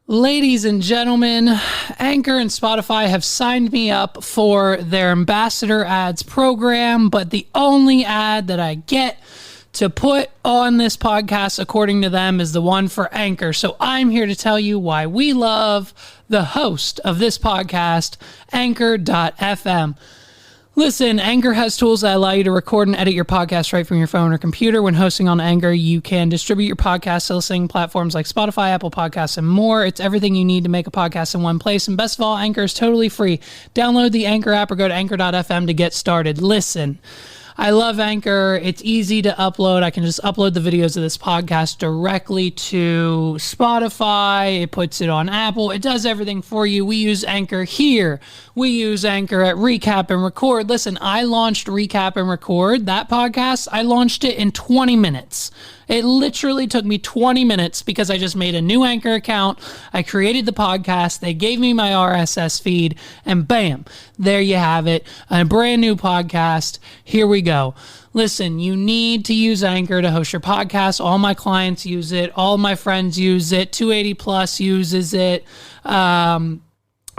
Ladies and gentlemen, Anchor and Spotify have signed me up for their ambassador ads program, but the only ad that I get to put on this podcast, according to them, is the one for Anchor. So I'm here to tell you why we love the host of this podcast, Anchor.fm. Listen, Anchor has tools that allow you to record and edit your podcast right from your phone or computer. When hosting on Anchor, you can distribute your podcast to listening platforms like Spotify, Apple Podcasts, and more. It's everything you need to make a podcast in one place. And best of all, Anchor is totally free. Download the Anchor app or go to Anchor.fm to get started. Listen, I love Anchor. It's easy to upload. I can just upload the videos of this podcast directly to Spotify. It puts it on Apple. It does everything for you. We use Anchor here. We use Anchor at Recap and Record. Listen, I launched Recap and Record, that podcast. I launched it in 20 minutes. It literally took me 20 minutes because I just made a new Anchor account. I created the podcast. They gave me my RSS feed, and bam, there you have it. A brand new podcast. Here we go. Listen, you need to use Anchor to host your podcast. All my clients use it. All my friends use it. 280 Plus uses it.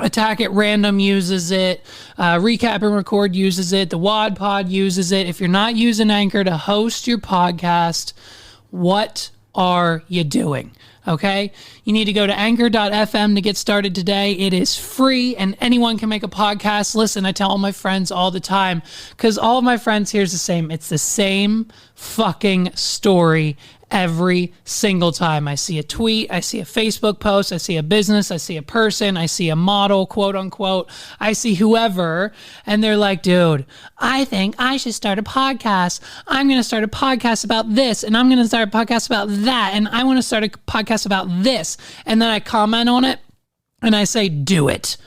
Attack at Random uses it. Recap and Record uses it. The Wad Pod uses it. If you're not using Anchor to host your podcast, what are you doing? Okay? You need to go to anchor.fm to get started today. It is free and anyone can make a podcast. Listen, I tell all my friends all the time because all of my friends here's the same. It's the same fucking story every single time. I see a tweet, I see a Facebook post, I see a business, I see a person, I see a model, quote unquote, I see whoever, and they're like, dude, I think I should start a podcast. I'm going to start a podcast about this, and I'm going to start a podcast about that, and I want to start a podcast about this. And then I comment on it, and I say, do it.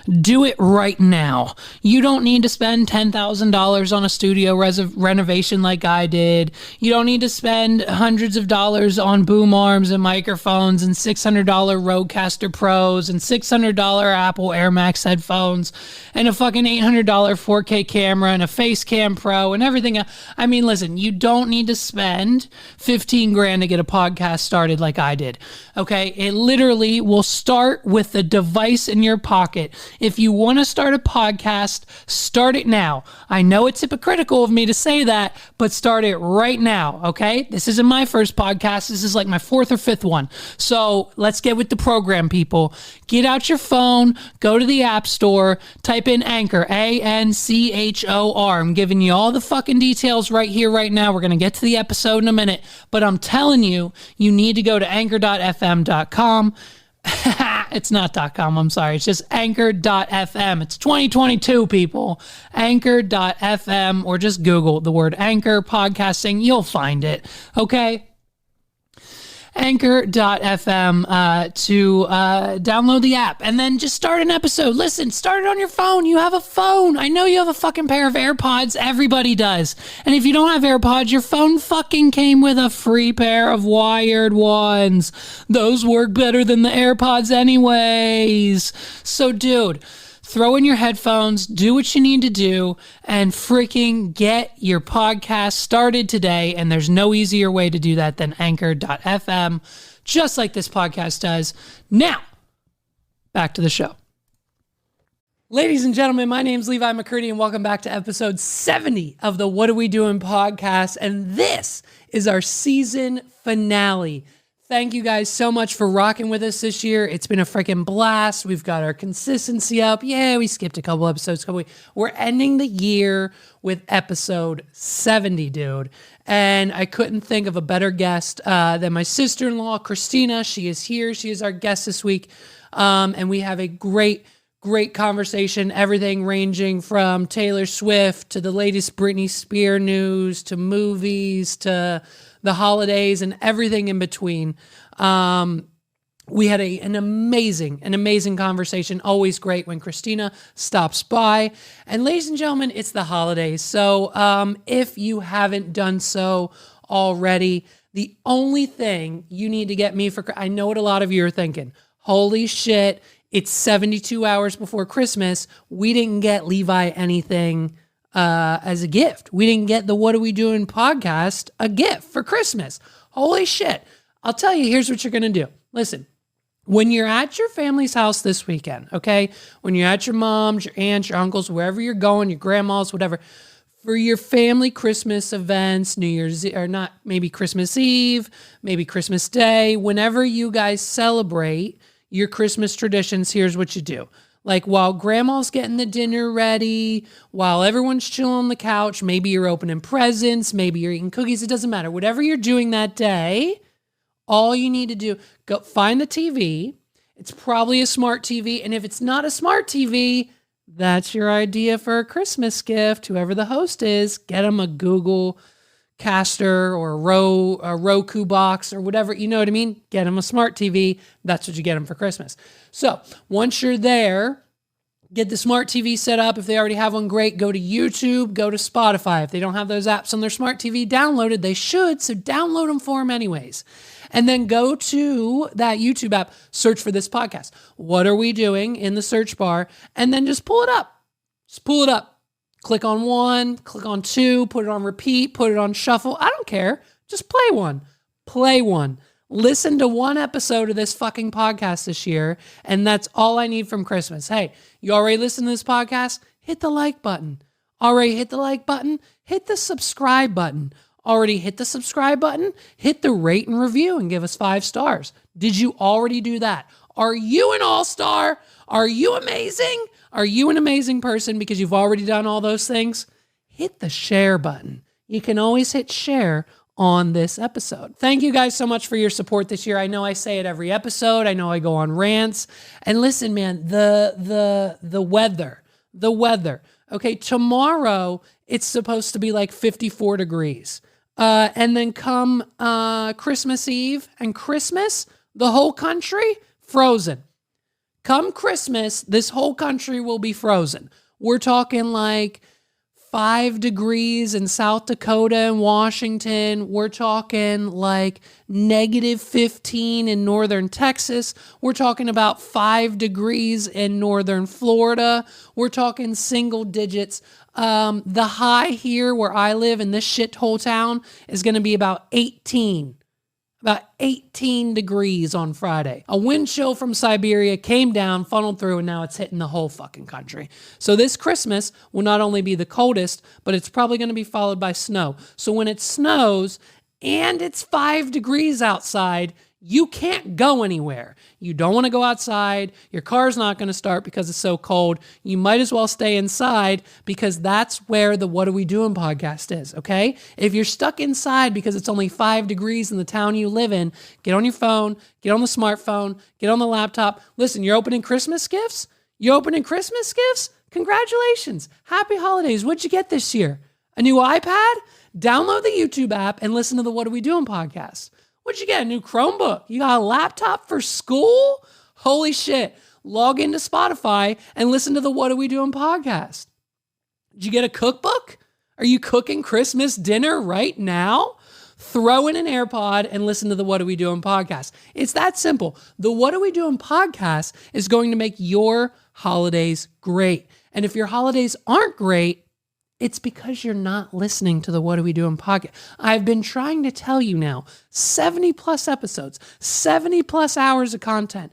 Do it right now. You don't need to spend $10,000 on a studio renovation like I did. You don't need to spend hundreds of dollars on boom arms and microphones and $600 Rodecaster Pros and $600 Apple Air Max headphones and a fucking $800 4K camera and a Facecam Pro and everything. I mean, listen, you don't need to spend 15 grand to get a podcast started like I did. Okay? It literally will start with the device in your pocket. If you want to start a podcast, start it now. I know it's hypocritical of me to say that, but start it right now, okay? This isn't my first podcast. This is like my fourth or fifth one. So let's get with the program, people. Get out your phone, go to the App Store, type in Anchor, A-N-C-H-O-R. I'm giving you all the fucking details right here, right now. We're going to get to the episode in a minute, but I'm telling you, you need to go to anchor.fm.com. It's not .com, I'm sorry. It's just anchor.fm. It's 2022, people. Anchor.fm, or just Google the word Anchor podcasting. You'll find it, okay? Anchor.fm to download the app and then just start an episode. Listen, start it on your phone. You have a phone. I know you have a fucking pair of AirPods. Everybody does. And if you don't have AirPods, your phone fucking came with a free pair of wired ones. Those work better than the AirPods anyways. So, dude, throw in your headphones, do what you need to do, and freaking get your podcast started today. And there's no easier way to do that than anchor.fm, just like this podcast does. Now, back to the show. Ladies and gentlemen, my name's Levi McCurdy, and welcome back to episode 70 of the What Are We Doing podcast. And this is our season finale. Thank you guys so much for rocking with us this year. It's been a freaking blast. We've got our consistency up. Yeah, we skipped a couple episodes. We're ending the year with episode 70, dude. And I couldn't think of a better guest than my sister-in-law, Christina. She is here. She is our guest this week. And we have a great conversation, everything ranging from Taylor Swift to the latest Britney Spears news to movies to the holidays and everything in between. We had an amazing conversation. Always great when Christina stops by. And ladies and gentlemen, it's the holidays. So if you haven't done so already, the only thing you need to get me for, I know what a lot of you are thinking. Holy shit, it's 72 hours before Christmas. We didn't get Levi anything as a gift. We didn't get the What Are We Doing podcast a gift for Christmas. Holy shit. I'll tell you, here's what you're going to do. Listen, When you're at your family's house this weekend, okay? When you're at your mom's, your aunts, your uncles, wherever you're going, your grandma's, whatever, for your family Christmas events, New Year's, or not, maybe Christmas Eve, maybe Christmas Day, whenever you guys celebrate your Christmas traditions, here's what you do. Like while grandma's getting the dinner ready, while everyone's chilling on the couch, maybe you're opening presents, maybe you're eating cookies, it doesn't matter. Whatever you're doing that day, all you need to do, go find the TV. It's probably a smart TV. And if it's not a smart TV, that's your idea for a Christmas gift. Whoever the host is, get them a Google Caster or a Roku box or whatever. You know what I mean? Get them a smart TV. That's what you get them for Christmas. So once you're there, get the smart TV set up. If they already have one, great. Go to YouTube, go to Spotify. If they don't have those apps on their smart TV downloaded, they should. So download them for them anyways. And then go to that YouTube app, search for this podcast. What are we doing in the search bar? And then just pull it up. Just pull it up. Click on one, click on two, put it on repeat, put it on shuffle. I don't care. Just play one. Play one. Listen to one episode of this fucking podcast this year, and that's all I need from Christmas. Hey, you already listened to this podcast? Hit the like button. Already hit the like button? Hit the subscribe button. Already hit the subscribe button? Hit the rate and review and give us 5 stars. Did you already do that? Are you an all-star? Are you amazing? Are you an amazing person because you've already done all those things? Hit the share button. You can always hit share on this episode. Thank you guys so much for your support this year. I know I say it every episode. I know I go on rants. And listen, man, the weather. Okay, tomorrow it's supposed to be like 54 degrees. And then come Christmas Eve and Christmas, the whole country frozen. Come Christmas, this whole country will be frozen. We're talking like 5 degrees in South Dakota and Washington. We're talking like -15 in northern Texas. We're talking about 5 degrees in northern Florida. We're talking single digits. The high here where I live in this shithole town is going to be about 18 degrees on Friday. A wind chill from Siberia came down, funneled through, and now it's hitting the whole fucking country. So this Christmas will not only be the coldest, but it's probably going to be followed by snow. So when it snows and it's 5 degrees outside, you can't go anywhere. You don't want to go outside. Your car's not going to start because it's so cold. You might as well stay inside because that's where the What Are We Doing podcast is, okay? If you're stuck inside because it's only 5 degrees in the town you live in, get on your phone, get on the smartphone, get on the laptop. Listen, you're opening Christmas gifts? Congratulations. Happy holidays. What'd you get this year? A new iPad? Download the YouTube app and listen to the What Are We Doing podcast. What'd you get? A new Chromebook? You got a laptop for school? Holy shit. Log into Spotify and listen to the What Are We Doing podcast. Did you get a cookbook? Are you cooking Christmas dinner right now? Throw in an AirPod and listen to the What Are We Doing podcast. It's that simple. The What Are We Doing podcast is going to make your holidays great. And if your holidays aren't great, it's because you're not listening to the What Are We Doing podcast. I've been trying to tell you now, 70 plus episodes, 70 plus hours of content,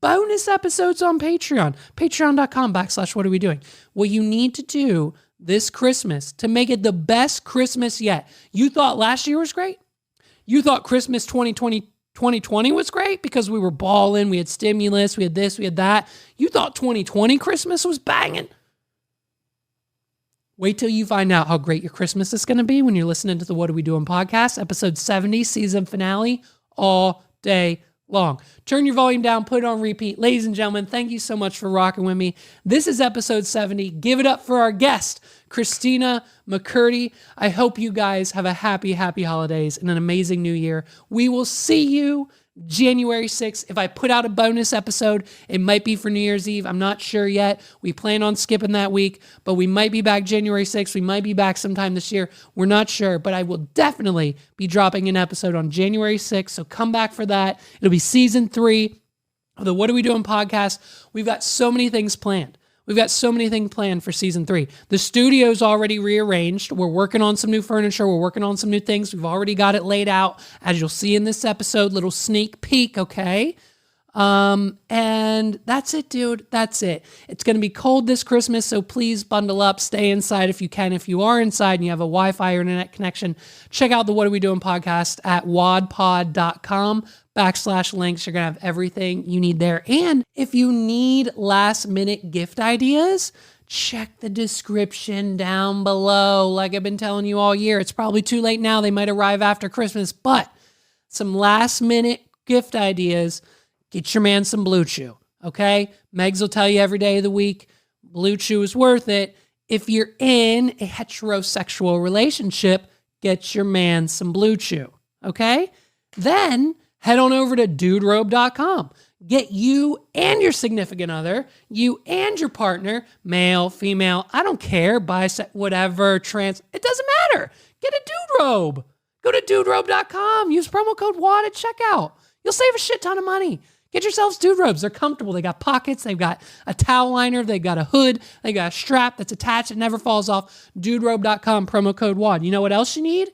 bonus episodes on Patreon, patreon.com/What Are We Doing. What you need to do this Christmas to make it the best Christmas yet. You thought last year was great? You thought Christmas 2020 was great because we were balling, we had stimulus, we had this, we had that. You thought 2020 Christmas was banging? Wait till you find out how great your Christmas is going to be when you're listening to the What Are We Doing podcast, episode 70, season finale, all day long. Turn your volume down, put it on repeat. Ladies and gentlemen, thank you so much for rocking with me. This is episode 70. Give it up for our guest, Christina McCurdy. I hope you guys have a happy holidays and an amazing new year. We will see you January 6th. If I put out a bonus episode, it might be for New Year's Eve. I'm not sure yet. We plan on skipping that week, but we might be back January 6th. We might be back sometime this year. We're not sure, but I will definitely be dropping an episode on January 6th. So come back for that. It'll be season 3 of the What Are We Doing podcast. We've got so many things planned. We've got so many things planned for season 3. The studio's already rearranged. We're working on some new furniture. We're working on some new things. We've already got it laid out, as you'll see in this episode. Little sneak peek, okay? And that's it, dude. That's it. It's going to be cold this Christmas, so please bundle up, stay inside if you can. If you are inside and you have a Wi-Fi or internet connection, check out the What Are We Doing podcast at wadpod.com/links. You're going to have everything you need there. And if you need last minute gift ideas, check the description down below. Like I've been telling you all year, it's probably too late now. They might arrive after Christmas, but some last minute gift ideas. Get your man some Blue Chew, okay? Megs will tell you every day of the week, Blue Chew is worth it. If you're in a heterosexual relationship, get your man some Blue Chew, okay? Then head on over to duderobe.com. Get you and your significant other, you and your partner, male, female, I don't care, bisex, whatever, trans, it doesn't matter. Get a dude robe. Go to duderobe.com. Use promo code WAD at checkout. You'll save a shit ton of money. Get yourselves dude robes. They're comfortable. They got pockets. They've got a towel liner. They've got a hood. They got a strap that's attached. It never falls off. Duderobe.com, promo code WAD. You know what else you need?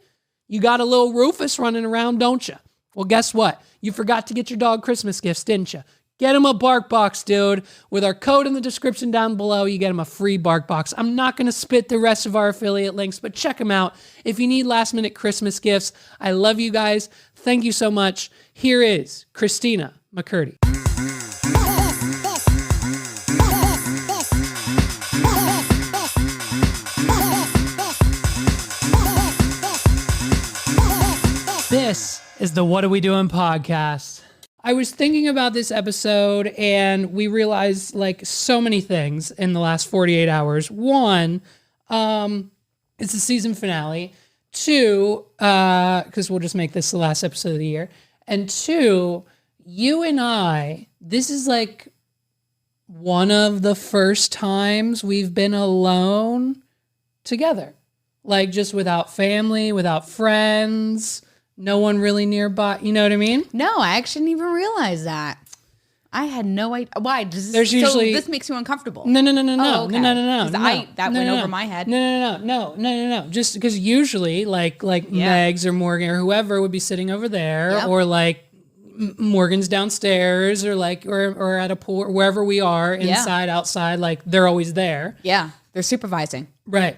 You got a little Rufus running around, don't you? Well, guess what? You forgot to get your dog Christmas gifts, didn't you? Get him a bark box, dude. With our code in the description down below, you get him a free bark box. I'm not going to spit the rest of our affiliate links, but check them out. If you need last minute Christmas gifts, I love you guys. Thank you so much. Here is Christina McCurdy. This is the What Are We Doing podcast. I was thinking about this episode and we realized like so many things in the last 48 hours. One, it's the season finale. Two, because we'll just make this the last episode of the year. And two, you and I, this is like one of the first times we've been alone together. Like just without family, without friends, no one really nearby. You know what I mean? No, I actually didn't even realize that. I had no idea. Why? There's usually, so this makes you uncomfortable. No. Oh, okay. No. That went over my head. No. Just because usually like Megs or Morgan or whoever would be sitting over there, Yep. or like Morgan's downstairs, or like or at a pool, or wherever we are, inside, outside, like they're always there. Yeah, they're supervising. Right.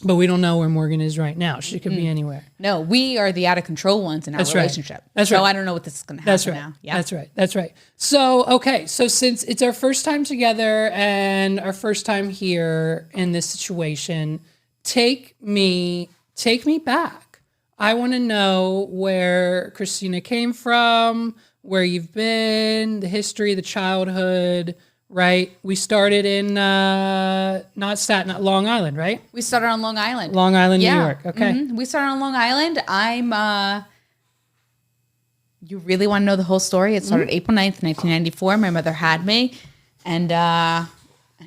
But we don't know where Morgan is right now. She could be anywhere. No, we are the out of control ones in our relationship. That's right. So I don't know what this is going to happen now. Yeah. That's right. So, okay. So since it's our first time together and our first time here in this situation, take me back. I want to know where Christina came from, where you've been, the history, the childhood, right? We started in Long Island, right? We started on Long Island. Long Island, New York. Okay. Mm-hmm. We started on Long Island. You really want to know the whole story? It started April 9th, 1994. My mother had me. And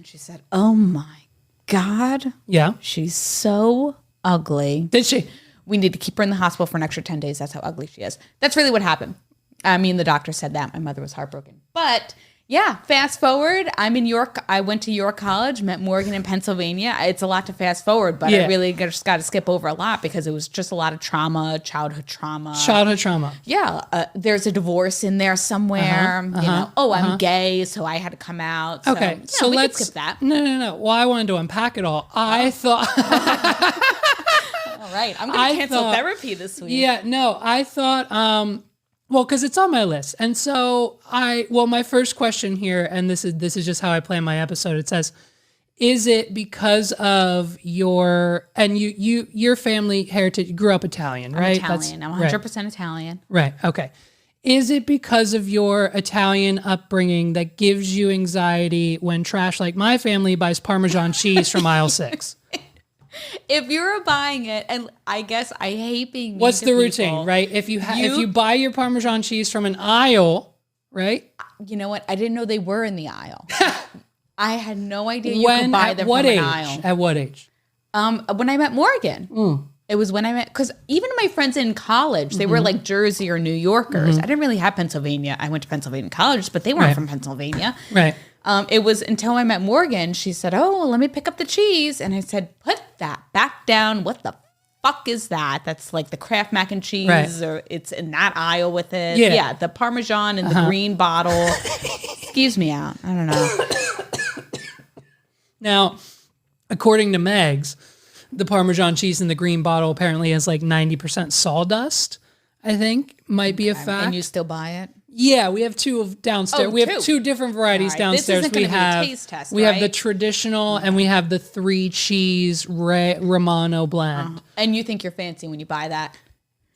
she said, "Oh my God. Yeah. She's so ugly." Did she? We need to keep her in the hospital for an extra 10 days. That's how ugly she is. That's really what happened. I mean, the doctor said that. My mother was heartbroken. But yeah, fast forward. I'm in York. I went to York College, met Morgan in Pennsylvania. It's a lot to fast forward, but I really just got to skip over a lot because it was just a lot of trauma, childhood trauma. Yeah. There's a divorce in there somewhere. You know, I'm gay, so I had to come out. So, okay. So we let's can skip that. No. Well, I wanted to unpack it all. I thought. All right. I'm going to cancel therapy this week. Yeah. No, I thought. Well, because it's on my list. And so my first question here, and this is just how I plan my episode. It says, is it because of your family heritage? You grew up Italian, right? I'm Italian. I'm 100% Italian. Right. Okay. Is it because of your Italian upbringing that gives you anxiety when trash like my family buys Parmesan cheese from aisle 6? If you're buying it, and I guess I hate being mean what's to the people. routine, right? If you buy your Parmesan cheese from an aisle, right? You know what? I didn't know they were in the aisle. I had no idea you could buy them from an aisle. At what age? When I met Morgan. It was when I met, because even my friends in college, they were like Jersey or New Yorkers. I didn't really have Pennsylvania. I went to Pennsylvania college, but they weren't from Pennsylvania. Right. It was until I met Morgan, she said, "Oh, let me pick up the cheese." And I said, "Put that back down. What the fuck is that? That's like the Kraft mac and cheese, Right. or it's in that aisle with it. Yeah. The Parmesan in the green bottle. Skeeves me out. I don't know. Now, according to Meg's, the Parmesan cheese in the green bottle apparently has like 90% sawdust, I think, might be a fact. And you still buy it? Yeah, we have two of downstairs. Oh, we have two. two different varieties All right, downstairs. this isn't We gonna be a have taste test, we have the right? traditional and we have the 3 cheese Romano blend. And you think you're fancy when you buy that?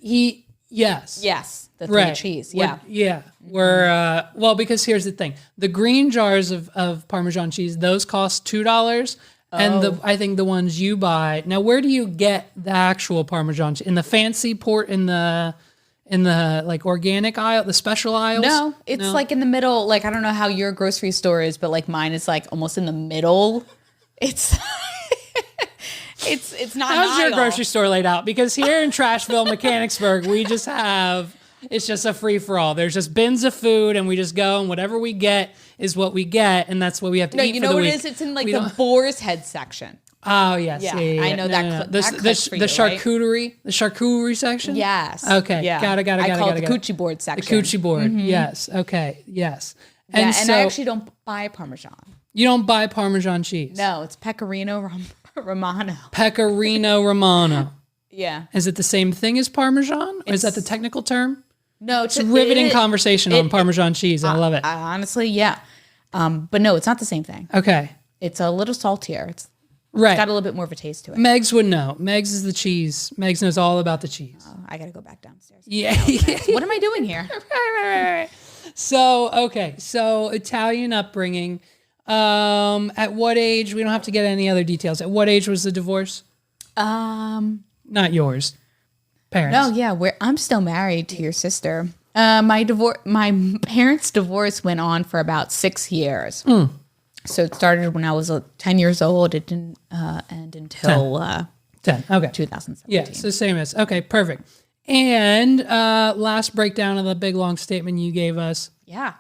Yes. Yes, the 3 Right. cheese. What- Yeah. yeah. We're well, because here's the thing: the green jars of Parmesan cheese, those cost $2, and I think the ones you buy now. Where do you get the actual Parmesan cheese? In the fancy port in the like organic aisle, the special aisles? No, it's like in the middle. Like, I don't know how your grocery store is, but like mine is like almost in the middle. It's it's not. How's an your aisle. grocery store laid out? Because here in Trashville, Mechanicsburg, we just have, it's just a free for all. There's just bins of food and we just go and whatever we get is what we get. And that's what we have to No, eat you for know the what week. it is? It's in like We the don't- boar's head section. Oh, yes. Yeah, Yeah. I know that The, that clicks for the you, right? charcuterie section? Yes. Okay. Yeah. Got it. I call it the coochie board The section. coochie board. Yes. Okay. Yes. Yeah, and so I actually don't buy Parmesan. you don't buy Parmesan cheese. No, it's Pecorino Romano. Pecorino Romano. Yeah. Is it the same thing as Parmesan? Or is that the technical term? No, It's a riveting conversation on Parmesan cheese. I love it. Honestly, yeah. But no, it's not the same thing. Okay. It's a little saltier. It's Right. got a little bit more of a taste to it. Megs would know. Megs is the cheese. Megs knows all about the cheese. I got to go back downstairs. Yeah. What am I doing here? Right. So, okay. So, Italian upbringing. At what age? We don't have to get any other details. At what age was the divorce? Not yours. Parents. No, yeah, I'm still married to your sister. My parents' divorce went on for about 6 years. So it started when I was 10 years old. It didn't end until 10. Okay. 2017. Yeah. So same as. Okay. Perfect. And last breakdown of the big long statement you gave us. Yeah.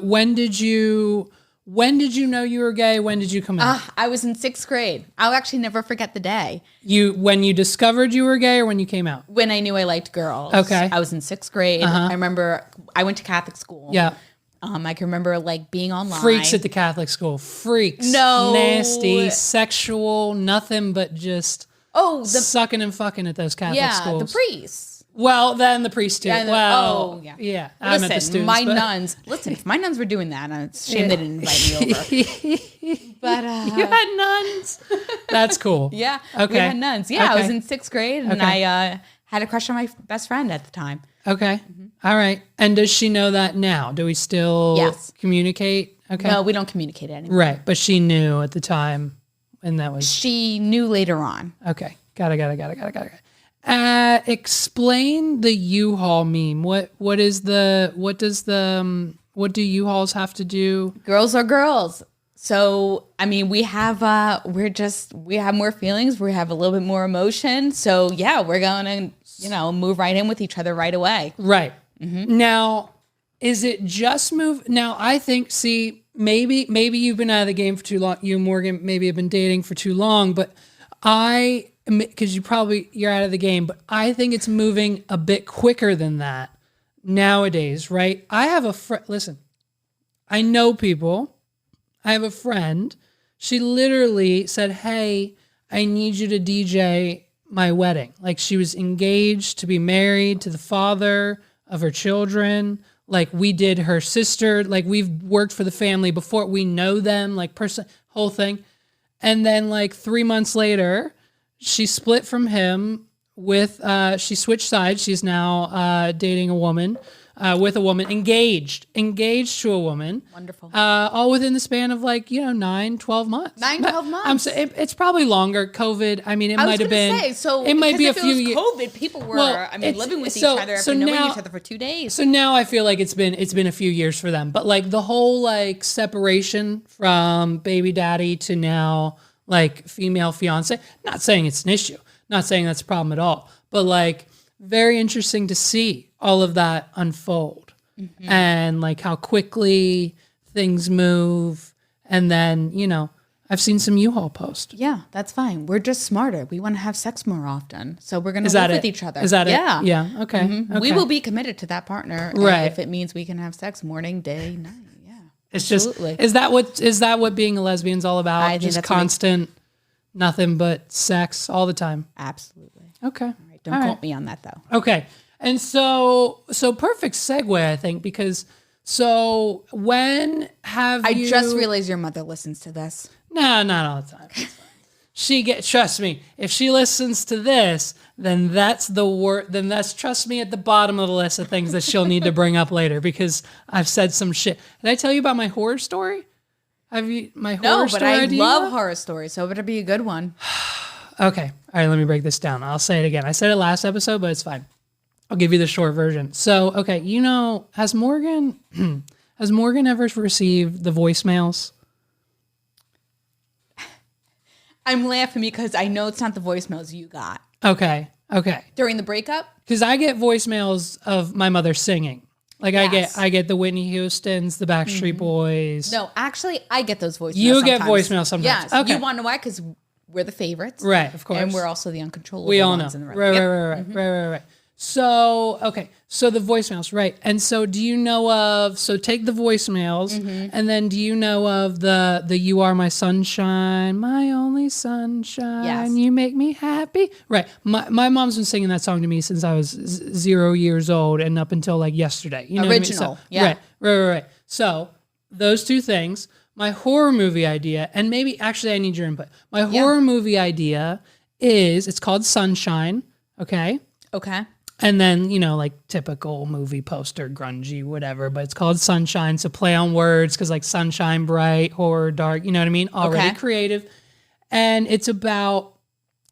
When did you know you were gay? When did you come out? I was in 6th grade. I'll actually never forget the day. When you discovered you were gay or when you came out? When I knew I liked girls. Okay. I was in 6th grade. I remember I went to Catholic school. Yeah. I can remember like being online. Freaks at the Catholic school. Freaks. No. Nasty, sexual, nothing but just sucking and fucking at those Catholic schools. the priests. Well, then the priest too. Yeah, well, yeah. Yeah. I Listen, meant the students, my but- nuns. Listen, if my nuns were doing that, it's a shame they didn't invite me over. But You had nuns. That's cool. yeah, Okay. we had nuns. Yeah, I was Okay. in 6th grade, and Okay. I had a crush on my best friend at the time. Okay. All right. And does she know that now? Do we still Yes. communicate? Okay. No, we don't communicate anymore. Right. But she knew at the time. And that was She knew later on. okay. Got it. Explain the U-Haul meme. What do U-Hauls have to do? Girls are girls. So, I mean, we have more feelings. We have a little bit more emotion. So, yeah, we're going to, move right in with each other right away. Right. Now, is it just move? Now, I think, maybe you've been out of the game for too long. You and Morgan maybe have been dating for too long, but because you're out of the game, but I think it's moving a bit quicker than that nowadays, right? I have a friend, listen, I know people. I have a friend. She literally said, "Hey, I need you to DJ my wedding." Like she was engaged to be married to the father of her children. Like we did her sister. Like we've worked for the family before. We know them, like whole thing. And then like 3 months later, she split from him she switched sides. She's now dating a woman. With a woman, engaged to a woman. Wonderful. All within the span of 9-12 months. 9-12 months. It's probably longer. COVID. I mean, it might have been. It might be a if few it years. was COVID, people were, living with each other after knowing each other for 2 days. So now I feel like it's been a few years for them. But the whole separation from baby daddy to now female fiance. Not saying it's an issue. Not saying that's a problem at all. But very interesting to see all of that unfold and how quickly things move. And then, I've seen some U-Haul posts. Yeah, that's fine. We're just smarter. We want to have sex more often. So we're going to Is that live with it? each other. Is that Yeah. it? Yeah. Okay. Mhm. Okay. We will be committed to that partner. Right. If it means we can have sex morning, day, night. Yeah. It's absolutely. just, is that what being a lesbian's all about? I think Just that's what constant, nothing but sex all the time. Absolutely. Okay. All right. Don't quote me on that, though. Okay. And so perfect segue, I think, because so when have you... I just realized your mother listens to this. No, not all the time. Trust me, if she listens to this, then that's trust me, at the bottom of the list of things that she'll need to bring up later, because I've said some shit. Did I tell you about my horror story? Have you, my horror story? No, but I idea? love horror stories, so it better be a good one. Okay. All right, let me break this down. I'll say it again. I said it last episode, but it's fine. I'll give you the short version. So, okay, has Morgan ever received the voicemails? I'm laughing because I know it's not the voicemails you got. Okay. During the breakup? Because I get voicemails of my mother singing. Like Yes. I get the Whitney Houstons, the Backstreet Boys. No, actually, I get those voicemails You sometimes. get voicemails sometimes. Yes. Okay. You want to know why? Because we're the favorites. Right, of course. And we're also the uncontrollable We all know. ones in the room. Right, Yep. right. So, okay. So the voicemails, right. And so do you know of, so take the voicemails, and then do you know of the You Are My Sunshine, my only sunshine, Yes. you make me happy? Right. My mom's been singing that song to me since I was 0 years old and up until like yesterday. You know what I mean? Original, So, yeah. Right. So those two things, my horror movie idea, and maybe actually I need your input. My horror movie idea it's called Sunshine, okay? Okay. And then, like typical movie poster, grungy, whatever, but it's called Sunshine. So play on words, because like sunshine, bright, horror, dark, you know what I mean? Already creative. And it's about,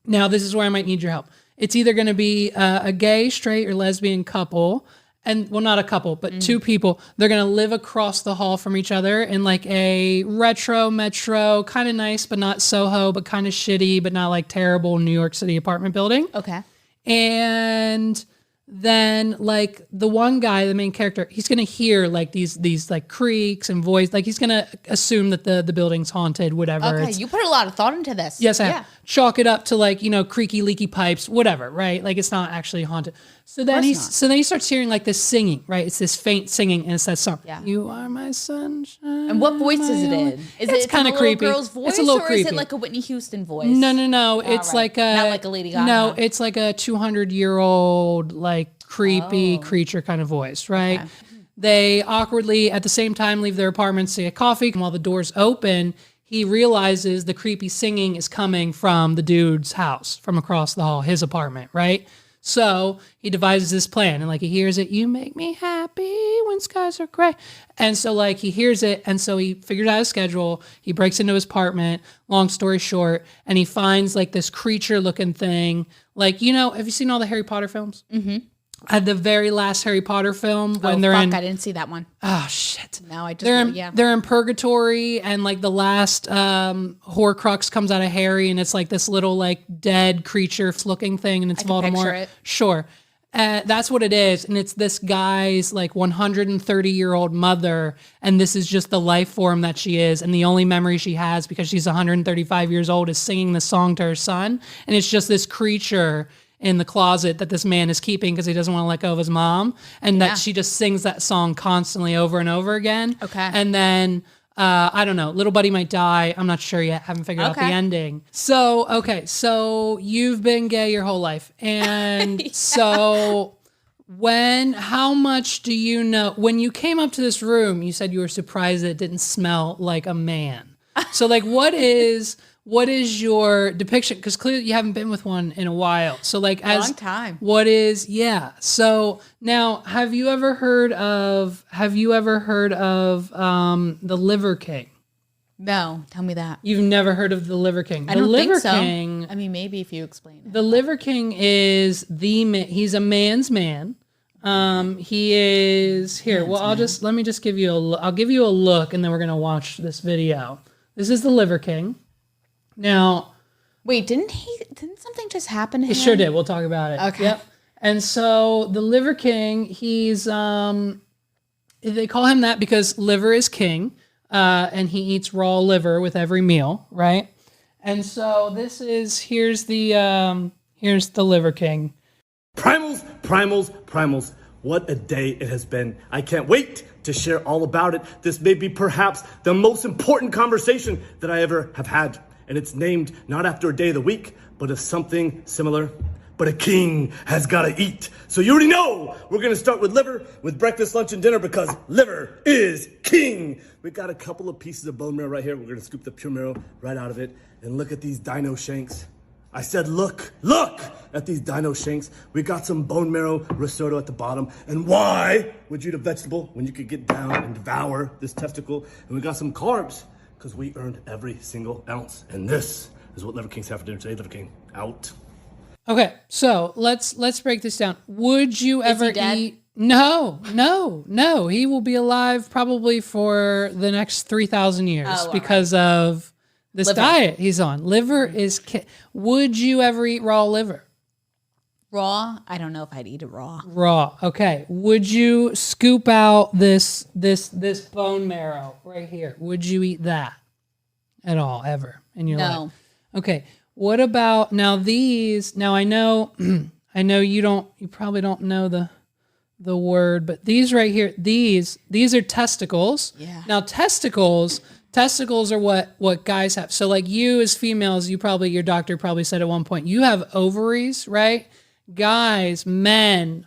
now this is where I might need your help. It's either going to be a gay, straight, or lesbian couple. And well, not a couple, but two people. They're going to live across the hall from each other in like a retro metro, kind of nice, but not Soho, but kind of shitty, but not like terrible New York City apartment building. Okay. And then like the one guy, the main character, he's going to hear like these like creaks and voice, like he's going to assume that the building's haunted, whatever. Okay. You put a lot of thought into this. Yes, I have. Chalk it up to like, creaky, leaky pipes, whatever, right? Like it's not actually haunted. So then he starts hearing like this singing, right? It's this faint singing, and it's that song. Yeah. You are my sunshine. And what voice is it in? Is It's it kind of creepy. Girl's voice, It's a little or creepy. is it like a Whitney Houston voice? No. It's right. like a Not like a Lady Gaga. No, it's like a 200-year-old like creepy creature kind of voice, right? Okay. They awkwardly at the same time leave their apartments to get coffee. And while the doors open, he realizes the creepy singing is coming from the dude's house, from across the hall, his apartment, right? So he devises this plan, and like he hears it, you make me happy when skies are gray. And so like he hears it, and so he figures out his schedule. He breaks into his apartment, long story short, and he finds like this creature looking thing. Like, have you seen all the Harry Potter films? Mm-hmm. At the very last Harry Potter film, when I didn't see that one. Oh shit! No, I just they're in purgatory, and like the last Horcrux comes out of Harry, and it's like this little like dead creature looking thing, and it's Voldemort. Picture it. Sure, that's what it is, and it's this guy's like 130-year-old mother, and this is just the life form that she is, and the only memory she has because she's 135 years old is singing the song to her son, and it's just this creature in the closet that this man is keeping because he doesn't want to let go of his mom, and that she just sings that song constantly over and over again. Okay. And then, I don't know, little buddy might die. I'm not sure yet. Haven't figured out the ending. So you've been gay your whole life. And so how much do you know, when you came up to this room, you said you were surprised that it didn't smell like a man. So like, what is your depiction? Because clearly you haven't been with one in a while. So like long time. So now have you ever heard of the Liver King? No, tell me that. You've never heard of the Liver King? I don't think so. King, I mean, maybe if you explain it. The Liver King is he's a man's man. He is here. Well, let me just give you I'll give you a look, and then we're going to watch this video. This is the Liver King. Now, wait, didn't something just happen to him? It sure did. We'll talk about it. Okay. Yep. And so the Liver King, he's they call him that because liver is king. and he eats raw liver with every meal, right? And so here's the Liver King. Primals, primals, primals. What a day it has been. I can't wait to share all about it. This may be perhaps the most important conversation that I ever have had. And it's named not after a day of the week, but of something similar. But a king has got to eat. So you already know we're going to start with liver, with breakfast, lunch, and dinner, because liver is king. We got a couple of pieces of bone marrow right here. We're going to scoop the pure marrow right out of it. And look at these dino shanks. I said, look at these dino shanks. We got some bone marrow risotto at the bottom. And why would you eat a vegetable when you could get down and devour this testicle? And we got some carbs, because we earned every single ounce. And this is what Liver Kings have for dinner today. Liver King, out. Okay, so let's break this down. Would you ever eat? No. He will be alive probably for the next 3,000 years because of this diet he's on. Liver is. Would you ever eat raw liver? Raw? I don't know if I'd eat it raw. Raw. Okay. Would you scoop out this bone marrow right here? Would you eat that at all ever in your life? No. Okay. What about now these? Now I know you probably don't know the word, but these right here, these are testicles. Yeah. Now testicles are what guys have. So like you as females, your doctor probably said at one point, you have ovaries, right? Guys, men,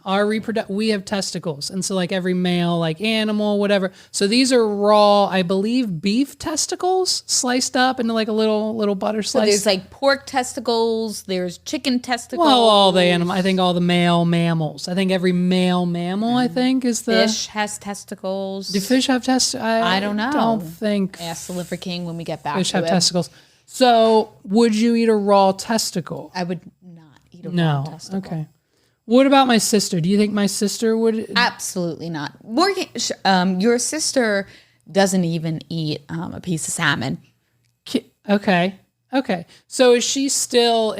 we have testicles. And so like every male, like animal, whatever. So these are raw, I believe, beef testicles sliced up into like a little butter slice. So there's like pork testicles, there's chicken testicles. Well, all the animal, I think all the male mammals. I think every male mammal, I think, is the... Fish has testicles. Do fish have testicles? I don't know. I don't think... Ask the Liver King when we get back fish to have him. testicles. So would you eat a raw testicle? I would not eat a raw testicle. Okay. What about my sister? Do you think my sister would? Absolutely not. Morgan, your sister doesn't even eat a piece of salmon. Okay. So is she still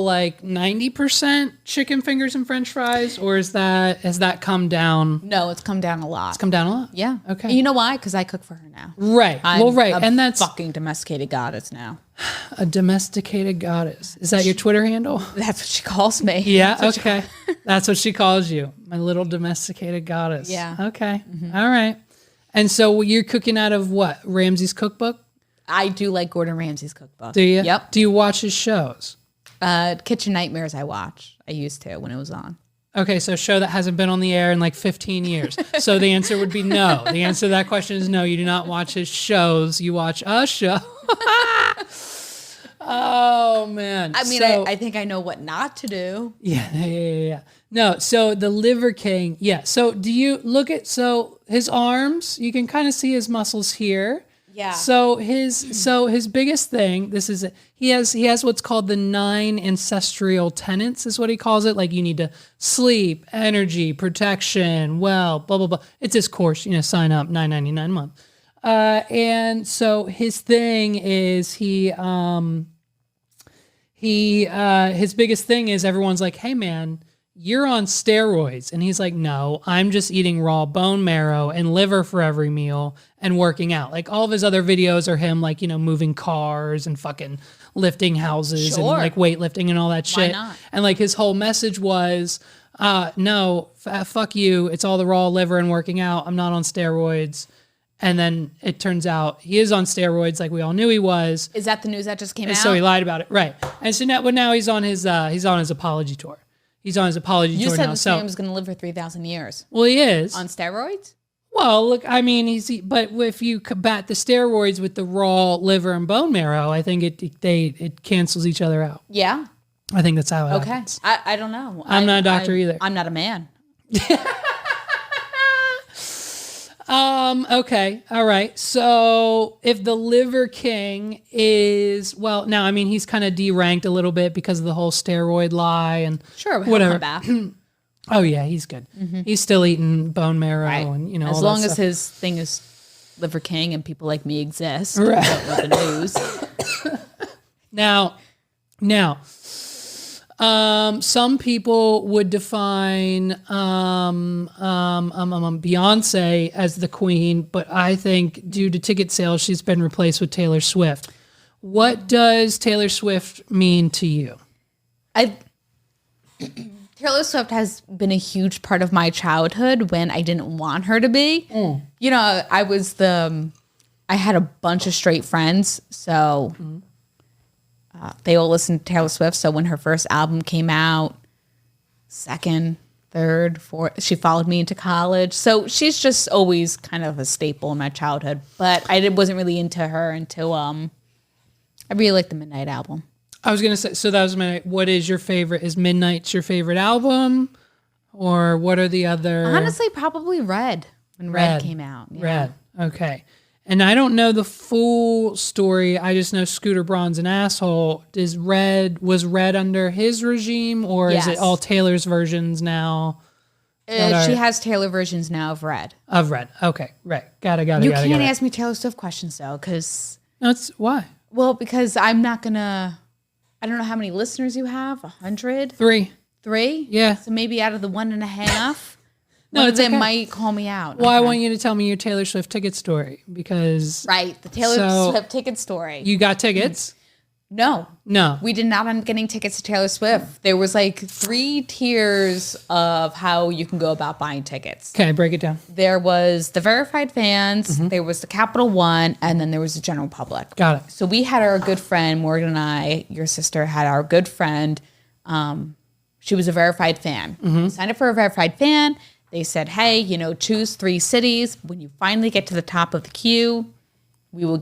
like 90% chicken fingers and French fries, or has that come down? No, it's come down a lot. It's come down a lot. Yeah. Okay. And you know why? Because I cook for her now. Right. And that's fucking domesticated goddess now. A domesticated goddess. Is that your Twitter handle? That's what she calls me. Yeah. Okay. That's what she calls you, my little domesticated goddess. Yeah. Okay. All right. And so you're cooking out of what? Ramsay's cookbook? I do like Gordon Ramsay's cookbook. Do you? Yep. Do you watch his shows? Kitchen Nightmares I watch. I used to when it was on. Okay, so a show that hasn't been on the air in like 15 years. So the answer would be no. The answer to that question is no. You do not watch his shows. You watch a show. Oh, man. I mean, I think I know what not to do. Yeah. No, so the Liver King, yeah. So do you look at, his arms, you can kind of see his muscles here. Yeah. So his biggest thing, he has what's called the 9 ancestral tenets, is what he calls it. Like you need to sleep, energy, protection, blah blah blah. It's his course, sign up, $9.99 a month. And so his thing is his biggest thing is everyone's like, hey man, you're on steroids. And he's like, no, I'm just eating raw bone marrow and liver for every meal and working out. Like all of his other videos are him like, moving cars and fucking lifting houses and like weightlifting and all that shit. Why not? And like his whole message was, no, fuck you. It's all the raw liver and working out. I'm not on steroids. And then it turns out he is on steroids, like we all knew he was. Is that the news that just came out? So he lied about it, right? And so now he's on his apology tour. He's on his apology tour now. You said this man was going to live for 3,000 years. Well, he is on steroids. Well, look, I mean, but if you combat the steroids with the raw liver and bone marrow, I think it cancels each other out. Yeah, I think that's how it happens. I don't know. I'm not a doctor either. I'm not a man. Okay. All right. So if the Liver King is, now, I mean, he's kind of deranked a little bit because of the whole steroid lie and sure, whatever. Come back. Oh yeah, he's good. Mm-hmm. He's still eating bone marrow and, as long as his thing is Liver King and people like me exist. Right. With the news. Now, Some people would define Beyonce as the queen, but I think due to ticket sales, she's been replaced with Taylor Swift. What does Taylor Swift mean to you? Taylor Swift has been a huge part of my childhood when I didn't want her to be. You know, I had a bunch of straight friends, so they all listened to Taylor Swift. So when her first album came out, second, third, fourth, she followed me into college. So she's just always kind of a staple in my childhood. But I wasn't really into her until I really liked the Midnight album. I was going to say, so that was what is your favorite? Is Midnight's your favorite album? Or what are the other? Honestly, probably Red, when Red came out. Yeah. Red, okay. And I don't know the full story. I just know Scooter Braun's an asshole. Was Red under his regime, or is it all Taylor's versions now? She has Taylor versions now of Red. Of Red. Okay, right. Got it. You can't ask me Taylor Swift questions though, because why? Well, because I'm not gonna. I don't know how many listeners you have. 100? 3. 3? Yeah. So maybe out of the 1.5. No, one of them might call me out. Well, I want you to tell me your Taylor Swift ticket story because... Right, the Taylor Swift ticket story. You got tickets? No. No. We did not end up getting tickets to Taylor Swift. There was like 3 tiers of how you can go about buying tickets. Okay, break it down. There was the verified fans, there was the Capital One, and then there was the general public. Got it. So we had our good friend, Morgan and I, your sister, had our good friend. She was a verified fan. We signed up for a verified fan. They said, hey, choose 3 cities. When you finally get to the top of the queue, we will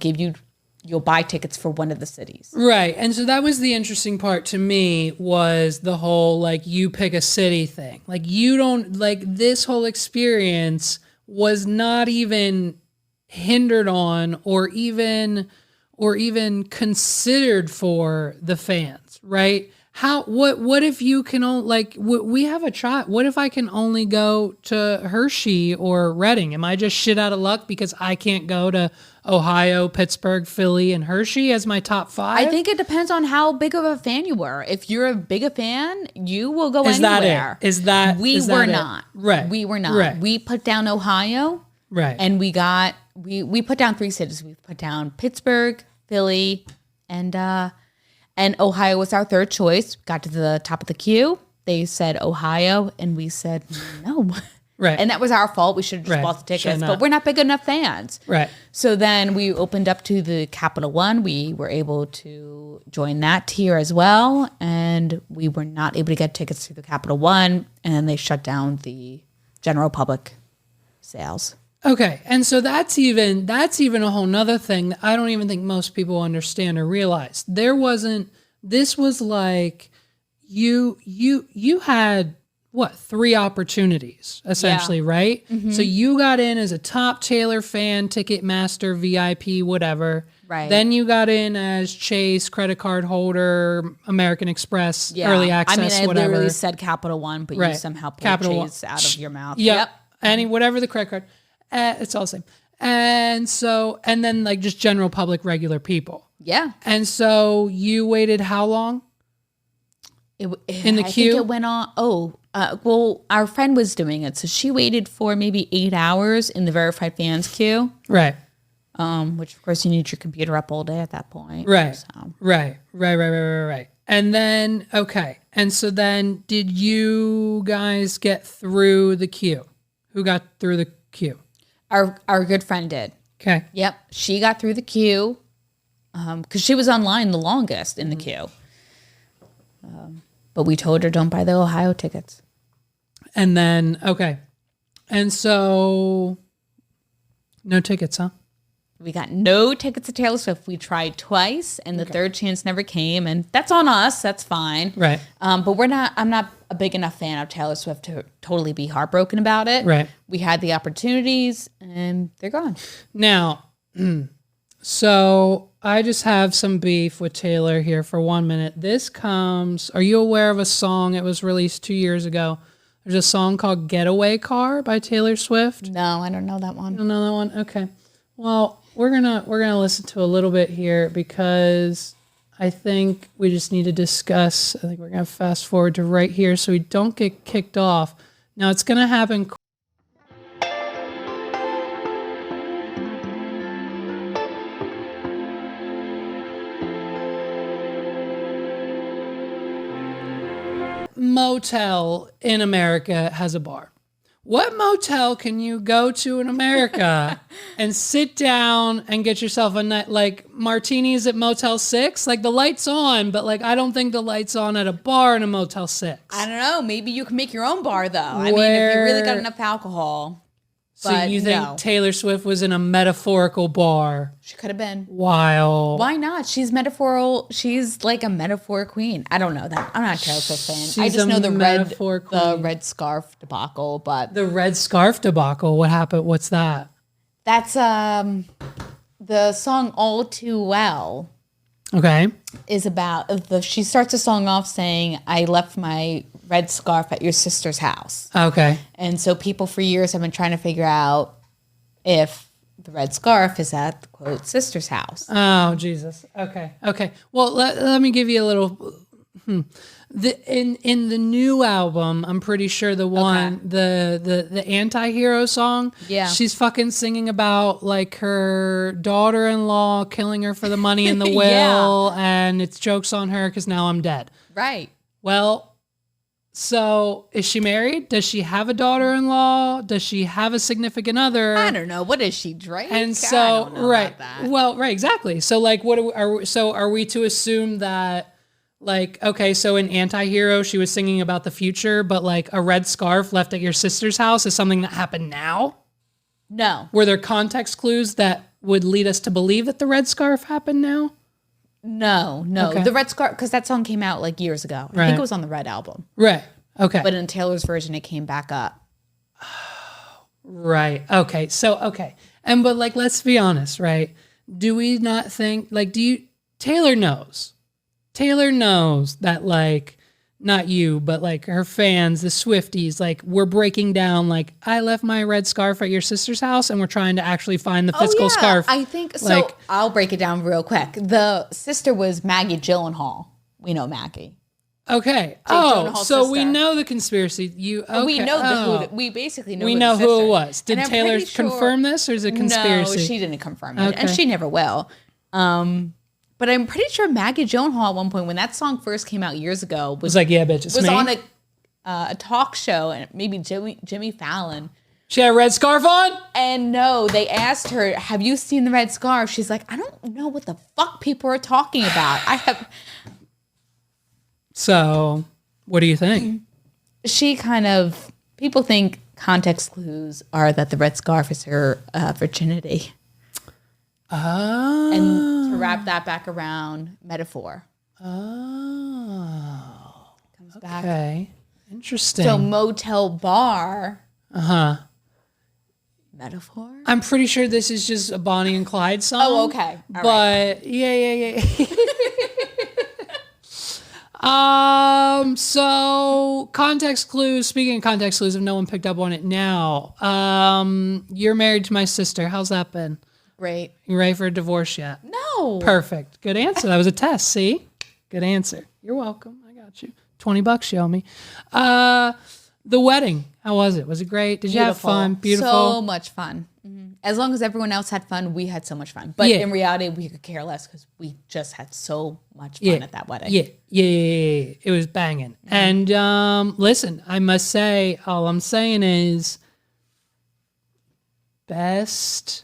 you'll buy tickets for one of the cities. Right. And so that was the interesting part to me was the whole, you pick a city thing. This whole experience was not even hindered on or even considered for the fans, right? What if you can only, we have a child. What if I can only go to Hershey or Reading? Am I just shit out of luck because I can't go to Ohio, Pittsburgh, Philly, and Hershey as my top 5? I think it depends on how big of a fan you were. If you're a big a fan, you will go anywhere. We were not. Right. We were not. Right. We put down Ohio. Right. And we put down 3 cities. We put down Pittsburgh, Philly, and Ohio was our third choice. Got to the top of the queue. They said Ohio, and we said no. Right. And that was our fault. We should have just bought the tickets, but we're not big enough fans. Right. So then we opened up to the Capital One. We were able to join that tier as well, and we were not able to get tickets through the Capital One, and then they shut down the general public sales. Okay, and so that's even a whole nother thing that I don't even think most people understand or realize. This was like you had 3 opportunities essentially, right? Mm-hmm. So you got in as a top Taylor fan, Ticketmaster, VIP, whatever. Right. Then you got in as Chase, credit card holder, American Express, early access, I whatever. literally said Capital One, but you somehow pulled Capital Chase out of your mouth. Yep. Whatever the credit card. It's all the same. And then just general public, regular people. Yeah. And so you waited how long? In the queue? I think it went on. Well, our friend was doing it. So she waited for maybe 8 hours in the verified fans queue. Right. Which of course you need your computer up all day at that point. Right. So. Right. And then, okay. And so then did you guys get through the queue? Who got through the queue? Our good friend did. Okay. Yep. She got through the queue because she was online the longest in the queue. But we told her don't buy the Ohio tickets. And then, okay. And so no tickets, huh? We got no tickets to Taylor Swift. We tried twice, and the third chance never came. And that's on us. That's fine. Right. But I'm not a big enough fan of Taylor Swift to totally be heartbroken about it. Right. We had the opportunities, and they're gone. Now, so I just have some beef with Taylor here for 1 minute. Are you aware of a song? It was released 2 years ago. There's a song called Getaway Car by Taylor Swift. No, I don't know that one. You don't know that one? Okay. Well, we're gonna listen to a little bit here because I think we just need to discuss. I think we're going to fast forward to right here so we don't get kicked off. Now, it's going to happen. Motel in America has a bar. What motel can you go to in America and sit down and get yourself a night, like martinis at Motel 6? Like the light's on, but like I don't think the light's on at a bar in a Motel 6. I don't know. Maybe you can make your own bar though. I mean, if you really got enough alcohol. So you think Taylor Swift was in a metaphorical bar? She could have been. Wow. Why not? She's metaphorical. She's like a metaphor queen. I don't know that. I'm not a Taylor Swift fan. I just know the red scarf debacle. But the red scarf debacle. What happened? What's that? That's the song "All Too Well." Okay. Is about she starts the song off saying, "I left my red scarf at your sister's house." Okay. And so people for years have been trying to figure out if the red scarf is at the quote sister's house. Oh, Jesus. Okay. Well, let me give you a little. In the new album, I'm pretty sure the one the anti-hero song. Yeah. She's fucking singing about like her daughter-in-law killing her for the money in the will, and it's jokes on her because now I'm dead. Right. Well. So, is she married? Does she have a daughter-in-law? Does she have a significant other? I don't know. What is she, Drake? And so, I don't know right. about that. Well, right, exactly. So, like, are we to assume that, like, okay, so in Anti-Hero, she was singing about the future, but like a red scarf left at your sister's house is something that happened now? No. Were there context clues that would lead us to believe that the red scarf happened now? No. Okay. The red scarf, because that song came out like years ago. I think it was on the Red album. Right. Okay. But in Taylor's version, it came back up. Right. Okay. So, okay. But like, let's be honest, right? Do we not think, like, Taylor knows that like, not you, but like her fans, the Swifties, like we're breaking down, like I left my red scarf at your sister's house and we're trying to actually find the physical scarf. I think so. Like, I'll break it down real quick. The sister was Maggie Gyllenhaal. We know Maggie. Okay. Gyllenhaal's So sister. we know the conspiracy. We know we basically know. We who know the who sister it was. Did and I'm Taylor pretty sure- confirm this, or is it conspiracy? No, she didn't confirm it, Okay. and she never will. But I'm pretty sure Maggie Gyllenhaal at one point, when that song first came out years ago, was like, yeah, bitch, it's was me. on a talk show, and maybe Jimmy Fallon. She had a red scarf on? And no, they asked her, "Have you seen the red scarf?" She's like, "I don't know what the fuck people are talking about. I have." So, what do you think? She people think context clues are that the red scarf is her virginity. Oh. And to wrap that back around, metaphor. Oh. Comes back. Okay. Interesting. So motel bar. Uh-huh. Metaphor? I'm pretty sure this is just a Bonnie and Clyde song. Oh, okay. All but yeah. So context clues, speaking of context clues, if no one picked up on it now, you're married to my sister. How's that been? Great. You ready for a divorce yet? No. Perfect. Good answer. That was a test. See? Good answer. You're welcome. I got you. $20 show me. The wedding. How was it? Was it great? Did you have fun? Beautiful. So much fun. Mm-hmm. As long as everyone else had fun, we had so much fun. But in reality, we could care less because we just had so much fun at that wedding. Yeah. It was banging. Mm-hmm. And listen, I must say, all I'm saying is best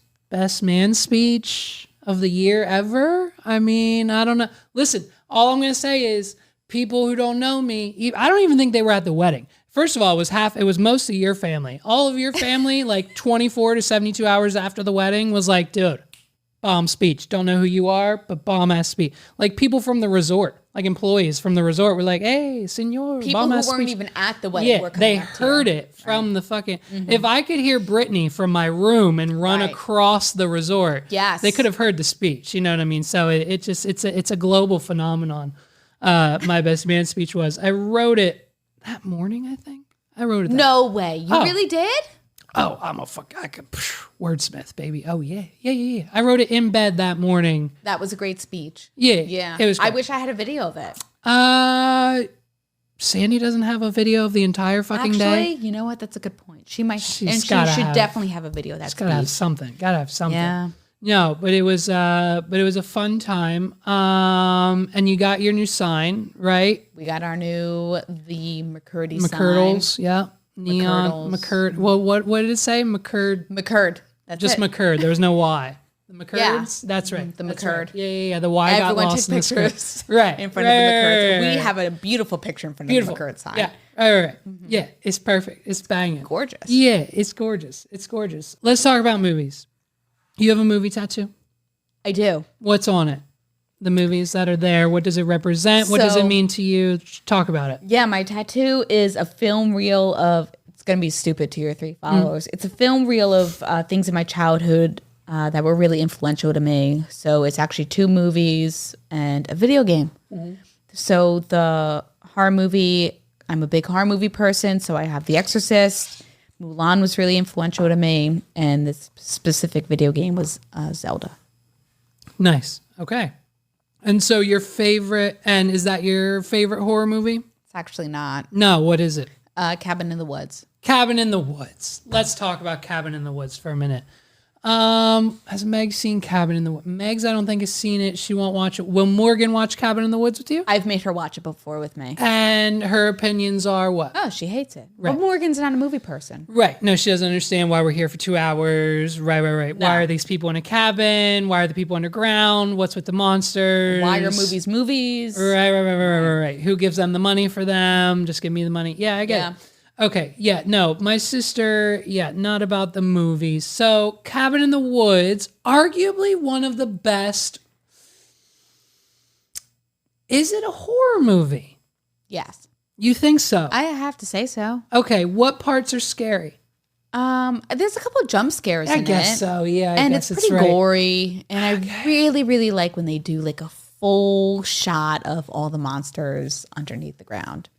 man speech of the year ever. I mean, I don't know. Listen, all I'm going to say is people who don't know me, I don't even think they were at the wedding. First of all, it was mostly your family. All of your family, like 24 to 72 hours after the wedding was like, dude, bomb speech. Don't know who you are, but bomb ass speech. Like people from the resort, like employees from the resort were like, hey, senor, people bomb who ass weren't speech. even at the wedding were coming they up to heard you. it from the fucking, if I could hear Britney from my room and run across the resort, they could have heard the speech. You know what I mean? So it's a global phenomenon. My best man speech was, I wrote it that morning, I think. I wrote it. No way. You really did? Oh, I could wordsmith, baby. Oh yeah. I wrote it in bed that morning. That was a great speech. Yeah. It was I great. wish I had a video of it. Sandy doesn't have a video of the entire fucking day. Actually, you know what? That's a good point. She might, She's and she gotta should have- definitely have a video of that It's gotta have speech. something. Gotta have something. Yeah. No, but it was a fun time. And you got your new sign, right? We got the McCurdy McCurdles, yeah. Neon McCurdles. McCurd. Well, what did it say? McCurd. sign. McCurd. That's Just it. McCurd. There was no Y. The McCurds? Yeah. That's right. The That's McCurd. right. Yeah. The Y Everyone got took lost in the pictures script. Right. in front of the McCurd. right. We have a beautiful picture in front Beautiful. of the McCurd sign. Yeah. Right. Yeah. It's perfect. It's banging. Gorgeous. Yeah. It's gorgeous. It's gorgeous. Let's talk about movies. You have a movie tattoo? I do. What's on it? The movies that are there. What does it represent? What does it So- mean to you? Talk about it. Yeah, my tattoo is a film reel of, it's going to be stupid to your 3 followers. It's a film reel of things in my childhood that were really influential to me. So it's actually 2 movies and a video game. So the horror movie, I'm a big horror movie person. So I have The Exorcist. Mulan was really influential to me. And this specific video game was Zelda. Nice. Okay. And so your favorite, and is that your favorite horror movie? It's actually not. No, what is it? Cabin in the Woods. Cabin in the Woods. Let's talk about Cabin in the Woods for a minute. Has Meg seen Cabin in the Woods? Megs, I don't think has seen it. She won't watch it. Will Morgan watch Cabin in the Woods with you? I've made her watch it before with me. And her opinions are what? Oh, she hates it. Right. But Morgan's not a movie person. Right. No, she doesn't understand why we're here for 2 hours. Right. No. Why are these people in a cabin? Why are the people underground? What's with the monsters? Why are movies movies? Right. Who gives them the money for them? Just give me the money. Yeah, I get Yeah. it. Okay. Yeah. No, my sister. Yeah, not about the movies. So, Cabin in the Woods, arguably one of the best. Is it a horror movie? Yes. You think so? I have to say so. Okay. What parts are scary? There's a couple of jump scares I in guess it. so. Yeah. I And guess it's pretty right. gory. And I really, really like when they do like a full shot of all the monsters underneath the ground.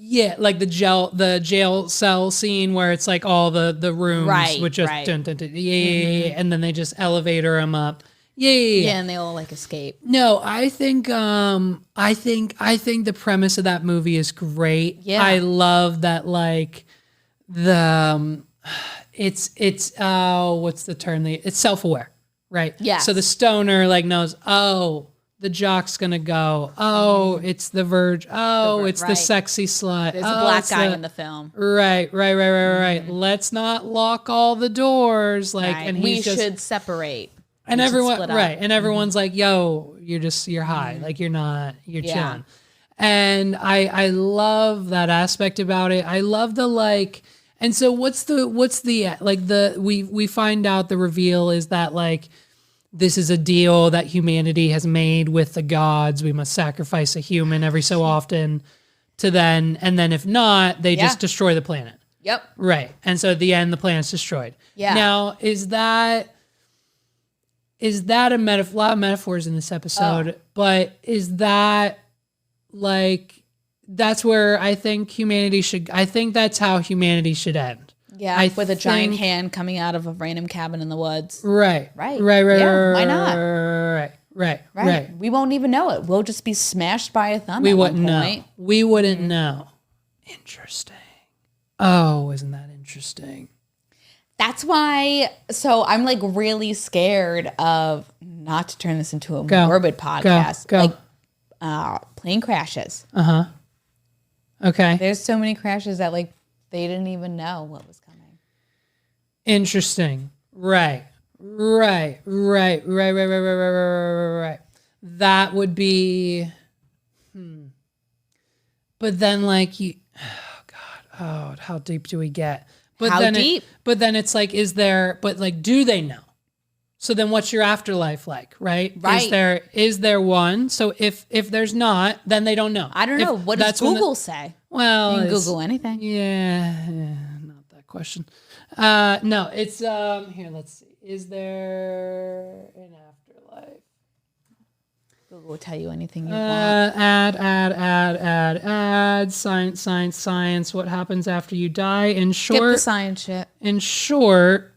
Yeah, like the jail cell scene where it's like all the rooms, Right, which just right. dun, dun, dun, yeah, and then they just elevator them up. Yeah. Yeah, and they all like escape. No, I think the premise of that movie is great. Yeah. I love that like the it's what's the term? It's self-aware, right? Yes. So the stoner like knows, oh, the jock's gonna go. Oh, it's the verge. Oh, it's the right. sexy slut. There's oh, a black it's guy in the film. Right. Let's not lock all the doors. Like, Right. and We he's just, should separate. and we should everyone, split up. right. And everyone's like, yo, you're high. Like you're Yeah. chilling. And I love that aspect about it. I love the like, and so what's the, like we find out the reveal is that like, this is a deal that humanity has made with the gods. We must sacrifice a human every so often and then if not, they just destroy the planet. Yep. Right. And so at the end, the planet's destroyed. Yeah. Now, is that a metaphor? A lot of metaphors in this episode, but is that like, that's where I think that's how humanity should end. Yeah. With a giant hand coming out of a random cabin in the woods. Right. Right. Yeah, why not? Right. We won't even know it. We'll just be smashed by a thumb. We at wouldn't one know. point. We wouldn't know. Interesting. Oh, isn't that interesting? That's why. So I'm like really scared of not to turn this into a Go. morbid podcast. Go. Like plane crashes. Okay. There's so many crashes that like they didn't even know what was coming. Interesting. Right. That would be. But then, like you, how deep do we get? But How then deep? But then it's like, do they know? So then, what's your afterlife like? Right? Right. Is there one? So if there's not, then they don't know. I don't know. What does Google say? Well, You can it's- Google anything. Yeah, not that question. No, it's here. Let's see. Is there an afterlife? Google will tell you anything you want. Add. Science. What happens after you die? In Skip short, the science shit. in short,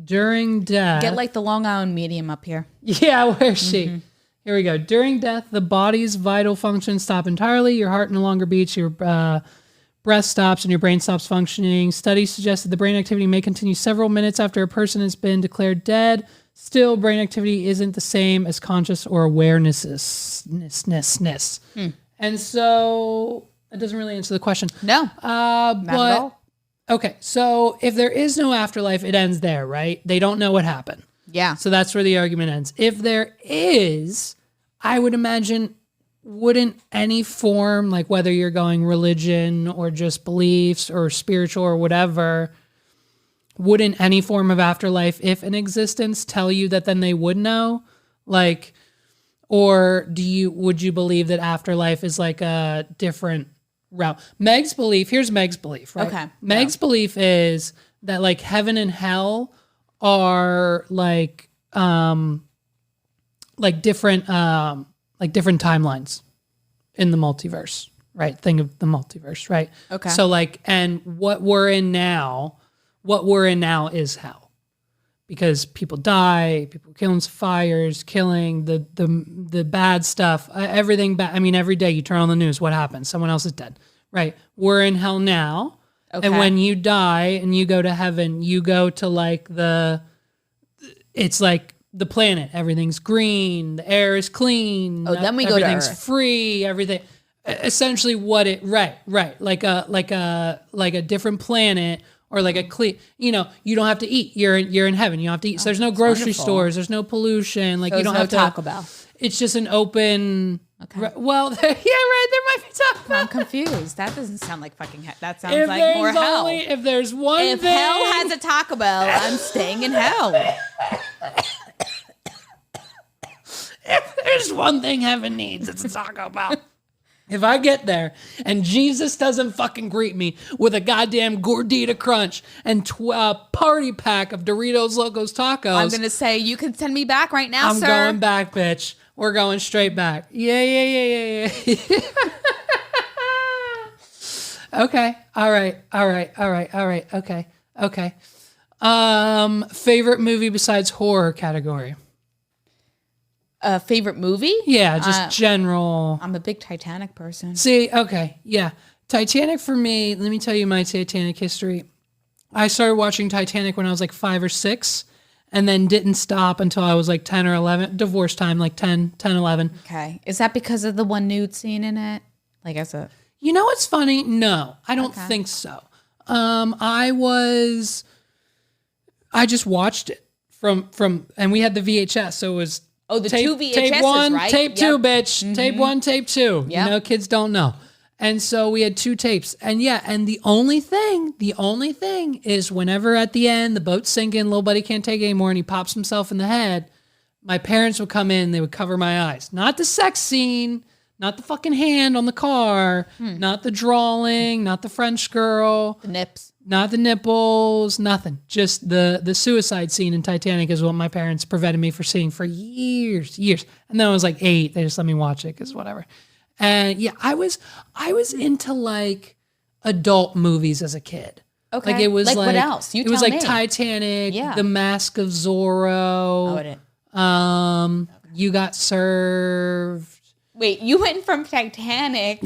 during death. Get like the Long Island medium up here. Yeah, where's she? Here we go. During death, the body's vital functions stop entirely. Your heart no longer beats. Your breath stops and your brain stops functioning. Studies suggest that the brain activity may continue several minutes after a person has been declared dead. Still, brain activity isn't the same as conscious or awareness. And so it doesn't really answer the question. No, not at all. Okay, so if there is no afterlife, it ends there, right? They don't know what happened. Yeah. So that's where the argument ends. If there is, I would imagine, wouldn't any form, like whether you're going religion or just beliefs or spiritual or whatever, wouldn't any form of afterlife, if in existence, tell you that then they would know? Like, or would you believe that afterlife is like a different route? Meg's belief, here's Meg's belief, right? Okay. Meg's belief is that like heaven and hell are like different timelines in the multiverse, right? Think of the multiverse, right? Okay. So like, and what we're in now is hell, because people die, people killing fires, killing the bad stuff, everything bad. I mean, every day you turn on the news, what happens? Someone else is dead, right? We're in hell now. Okay. And when you die and you go to heaven, you go to like it's like the planet. Everything's green. The air is clean. Oh, then we go to Earth. Everything's free. Everything. Essentially what right. Like a different planet, or like a clean, you don't have to eat. You're in heaven. You don't have to eat. So there's no grocery stores. There's no pollution. Like, so you don't have to Taco Bell. It's just an open. Okay. Well, yeah, right. There might be Taco Bell. I'm confused. That doesn't sound like fucking hell. That sounds like more hell. If there's one thing. If hell has a Taco Bell, I'm staying in hell. If there's one thing heaven needs, it's a Taco Bell. If I get there and Jesus doesn't fucking greet me with a goddamn gordita crunch and party pack of Doritos Locos Tacos, I'm going to say, you can send me back right now, sir. I'm going back, bitch. We're going straight back. Yeah. Okay. All right. Okay. Favorite movie besides horror category? Favorite movie? Yeah, just general. I'm a big Titanic person. See, okay, yeah. Titanic for me, let me tell you my Titanic history. I started watching Titanic when I was like 5 or 6, and then didn't stop until I was like 10 or 11. Divorce time, like 10, 11. Okay. Is that because of the one nude scene in it? Like as a... You know what's funny? No, I don't think so. I just watched it from, and we had the VHS, so it was... Oh, the tape, two VHSs, tape one, right? Tape two, bitch. Mm-hmm. Tape 1, tape 2. Yep. You know, kids don't know. And so we had 2 tapes. And yeah, and the only thing is whenever at the end, the boat's sinking, little buddy can't take it anymore, and he pops himself in the head, my parents would come in, they would cover my eyes. Not the sex scene, not the fucking hand on the car, not the drawing, not the French girl. The nips. Not the nipples, nothing. Just the suicide scene in Titanic is what my parents prevented me from seeing for years. And then I was like 8. They just let me watch it because whatever. And yeah, I was into like adult movies as a kid. Okay. Like it was like what else? It was like Titanic, The Mask of Zorro. You Got Served. Wait, you went from Titanic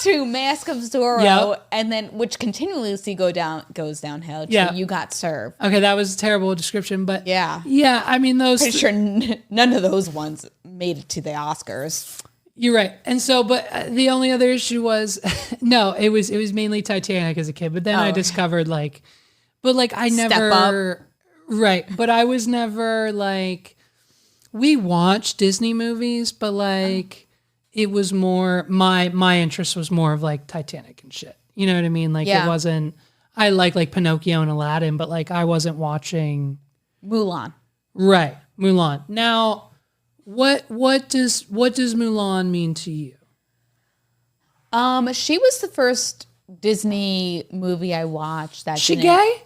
to Mask of Zorro, and then which continuously goes downhill. To You Got Served. Okay, that was a terrible description, but yeah. I mean those. Pretty sure none of those ones made it to the Oscars. You're right, and so, but the only other issue was, no, it was mainly Titanic as a kid, but then I discovered like I never, Step Up. Right, but I was never like, we watched Disney movies, but like. It was more, my interest was more of like Titanic and shit. You know what I mean? Like it wasn't, I like Pinocchio and Aladdin, but like I wasn't watching. Mulan. Right. Mulan. Now, what does Mulan mean to you? She was the first Disney movie I watched. She gay?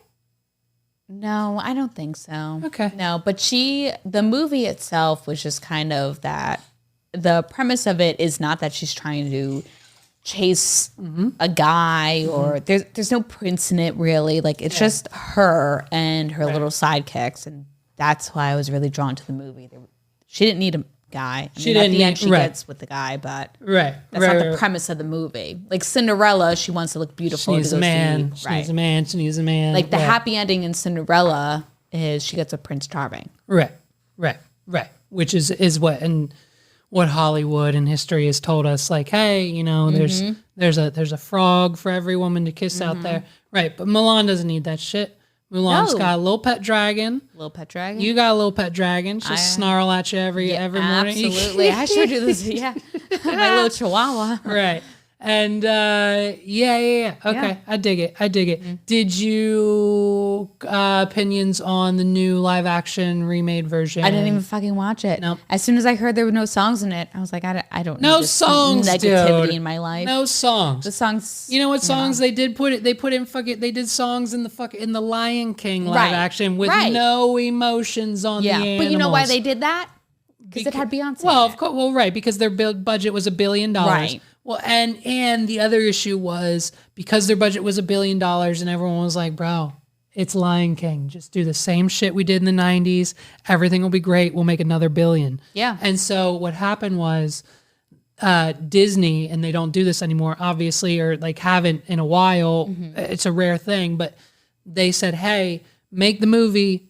No, I don't think so. Okay. No, but the movie itself was just kind of that. The premise of it is not that she's trying to chase a guy or there's no prince in it really. Like it's just her and her little sidekicks, and that's why I was really drawn to the movie. She didn't need a guy. At the end she gets with the guy, but that's not the premise of the movie. Like Cinderella, she wants to look beautiful. She needs a man. She needs a man. She needs a man. Like the happy ending in Cinderella is she gets a Prince Charming. Right. Which is what Hollywood and history has told us. Like, hey, you know, there's a frog for every woman to kiss out there. Right. But Mulan doesn't need that shit. Mulan's got a little pet dragon. Little pet dragon. You got a little pet dragon. Just snarl at you every morning. Absolutely. I showed you this. Yeah. My little chihuahua. Right. And okay, I dig it. Did you opinions on the new live action remade version? I didn't even fucking watch it. Nope. As soon as I heard there were no songs in it, I was like, I don't no need this songs, negativity dude. in my life. No songs. The songs. You know what songs they did put? They put in they did songs in the Lion King live action with no emotions on the animals. But you know why they did that? Because it had Beyonce. Well, of course. Well, right, because their budget was $1 billion. Right. Well, and the other issue was because their budget was $1 billion, and everyone was like, "Bro, it's Lion King. Just do the same shit we did in the '90s. Everything will be great. We'll make another $1 billion." Yeah. And so what happened was Disney, and they don't do this anymore, obviously, or like haven't in a while. It's a rare thing, but they said, "Hey, make the movie.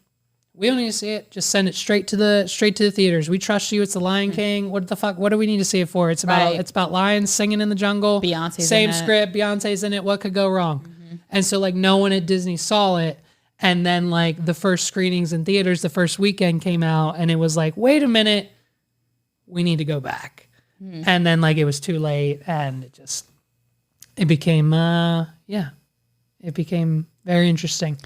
We don't need to see it. Just send it straight to the theaters. We trust you. It's the Lion King. What the fuck? What do we need to see it for? It's about lions singing in the jungle. Beyonce's same in it. script. Beyonce's in it. What could go wrong?" And so like no one at Disney saw it. And then like the first screenings in theaters, the first weekend came out, and it was like, wait a minute, we need to go back. And then like it was too late, and it became it became very interesting.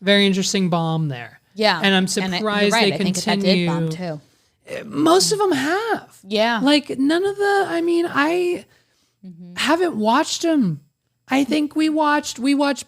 Very interesting bomb there. Yeah. And I'm surprised they continue. I think that did bomb too. Most of them have. Yeah. Like none of the, I haven't watched them. I think we watched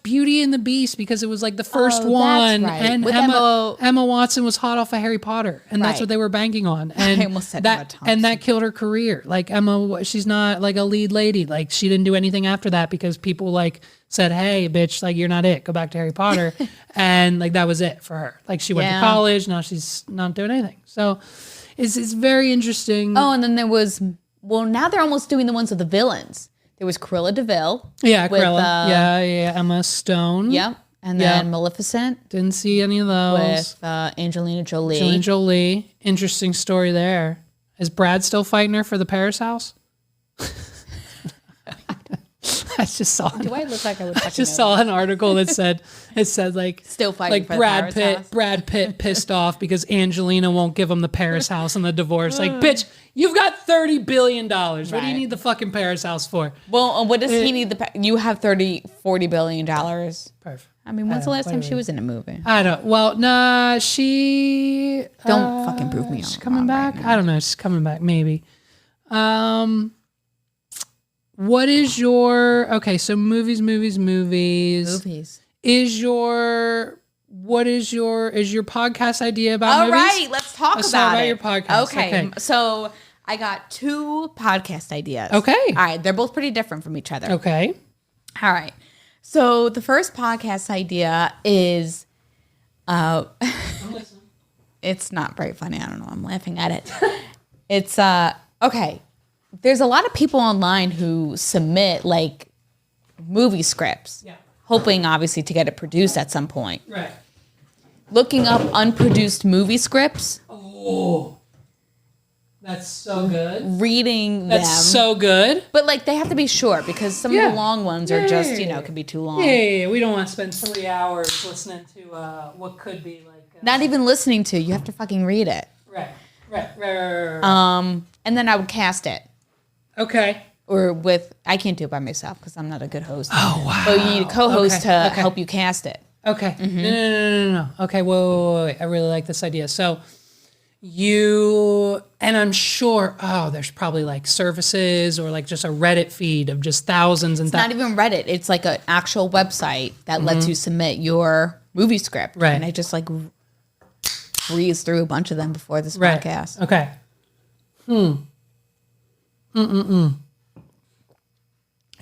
Beauty and the Beast because it was like the first one. That's right. And With Emma Watson was hot off of Harry Potter. And that's what they were banking on. And I almost said Emma Thompson. And that killed her career. Like Emma, she's not like a lead lady. Like she didn't do anything after that because people like said, hey, bitch, like you're not it. Go back to Harry Potter. And like that was it for her. Like she went to college. Now she's not doing anything. So it's very interesting. Oh, and then there was, now they're almost doing the ones with the villains. There was Cruella DeVille. Yeah, Cruella. Emma Stone. Yeah. And then Maleficent. Didn't see any of those. With Angelina Jolie. Angelina Jolie. Interesting story there. Is Brad still fighting her for the Paris house? I just saw. Do I look like I would? I just saw an article that said like still fighting like for Brad the Paris Pitt. house. Brad Pitt pissed off because Angelina won't give him the Paris house and the divorce. Like, bitch, you've got $30 billion. What do you need the fucking Paris house for? Well, what does he need? You have $40 billion. Perfect. I mean, when's the last time she was in a movie? I don't. Well, nah, she don't fucking prove me wrong. She's coming back. I don't know. She's coming back. Maybe. What is your so movies? Is your podcast idea about All movies? right, let's talk about your podcast. Okay, so I got 2 podcast ideas. Okay. All right, they're both pretty different from each other. Okay. All right. So the first podcast idea is, it's not very funny. I don't know. I'm laughing at it. It's okay. There's a lot of people online who submit like movie scripts, hoping obviously to get it produced at some point. Right. Looking up unproduced movie scripts. Oh, that's so good. Reading That's them. so good. But like they have to be short because some of the long ones are just, can be too long. Yeah. We don't want to spend 3 hours listening to what could be like. Not even listening to. You have to fucking read it. Right. And then I would cast it. Okay. Or I can't do it by myself because I'm not a good host. Oh, wow. But you need a co-host to help you cast it. Okay. No. Okay, wait. I really like this idea. So and I'm sure, there's probably like services or like just a Reddit feed of just thousands and It's not even Reddit. It's like an actual website that lets you submit your movie script. Right. And I just like breezed through a bunch of them before this podcast. Okay.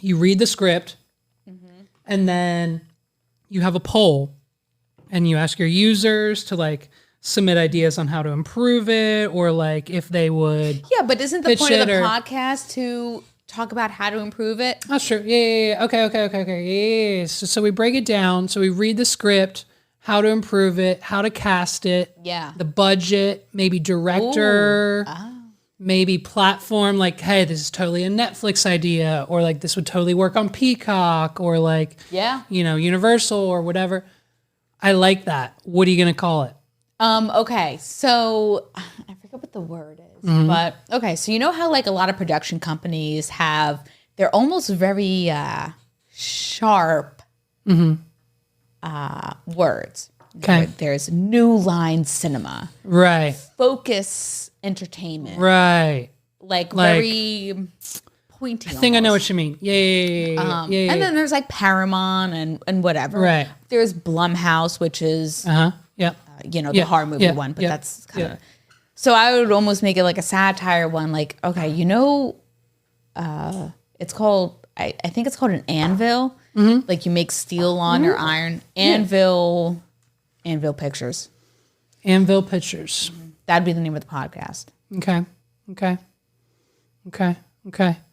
You read the script, and then you have a poll, and you ask your users to like submit ideas on how to improve it, or like if they would. Yeah, but isn't the pitch point of the it or- podcast to talk about how to improve it? That's true. Yeah. Okay. Yeah. So we break it down. So we read the script, how to improve it, how to cast it. Yeah. The budget, maybe director. Maybe platform, like, hey, this is totally a Netflix idea, or like this would totally work on Peacock, or like, Universal or whatever. I like that. What are you gonna call it? Okay, so I forget what the word is, but okay, so you know how like a lot of production companies they're almost very sharp words. Okay. There's New Line Cinema, Right. Focus Entertainment, Right. like very pointy. I think I know what you mean. Yeah. And then there's like Paramount and whatever. Right. There's Blumhouse, which is Yeah. the horror movie one, but that's kind of. So I would almost make it like a satire one, like okay, it's called. I think it's called an anvil. Like you make steel on or iron. Anvil Pictures. Anvil Pictures. That'd be the name of the podcast. Okay.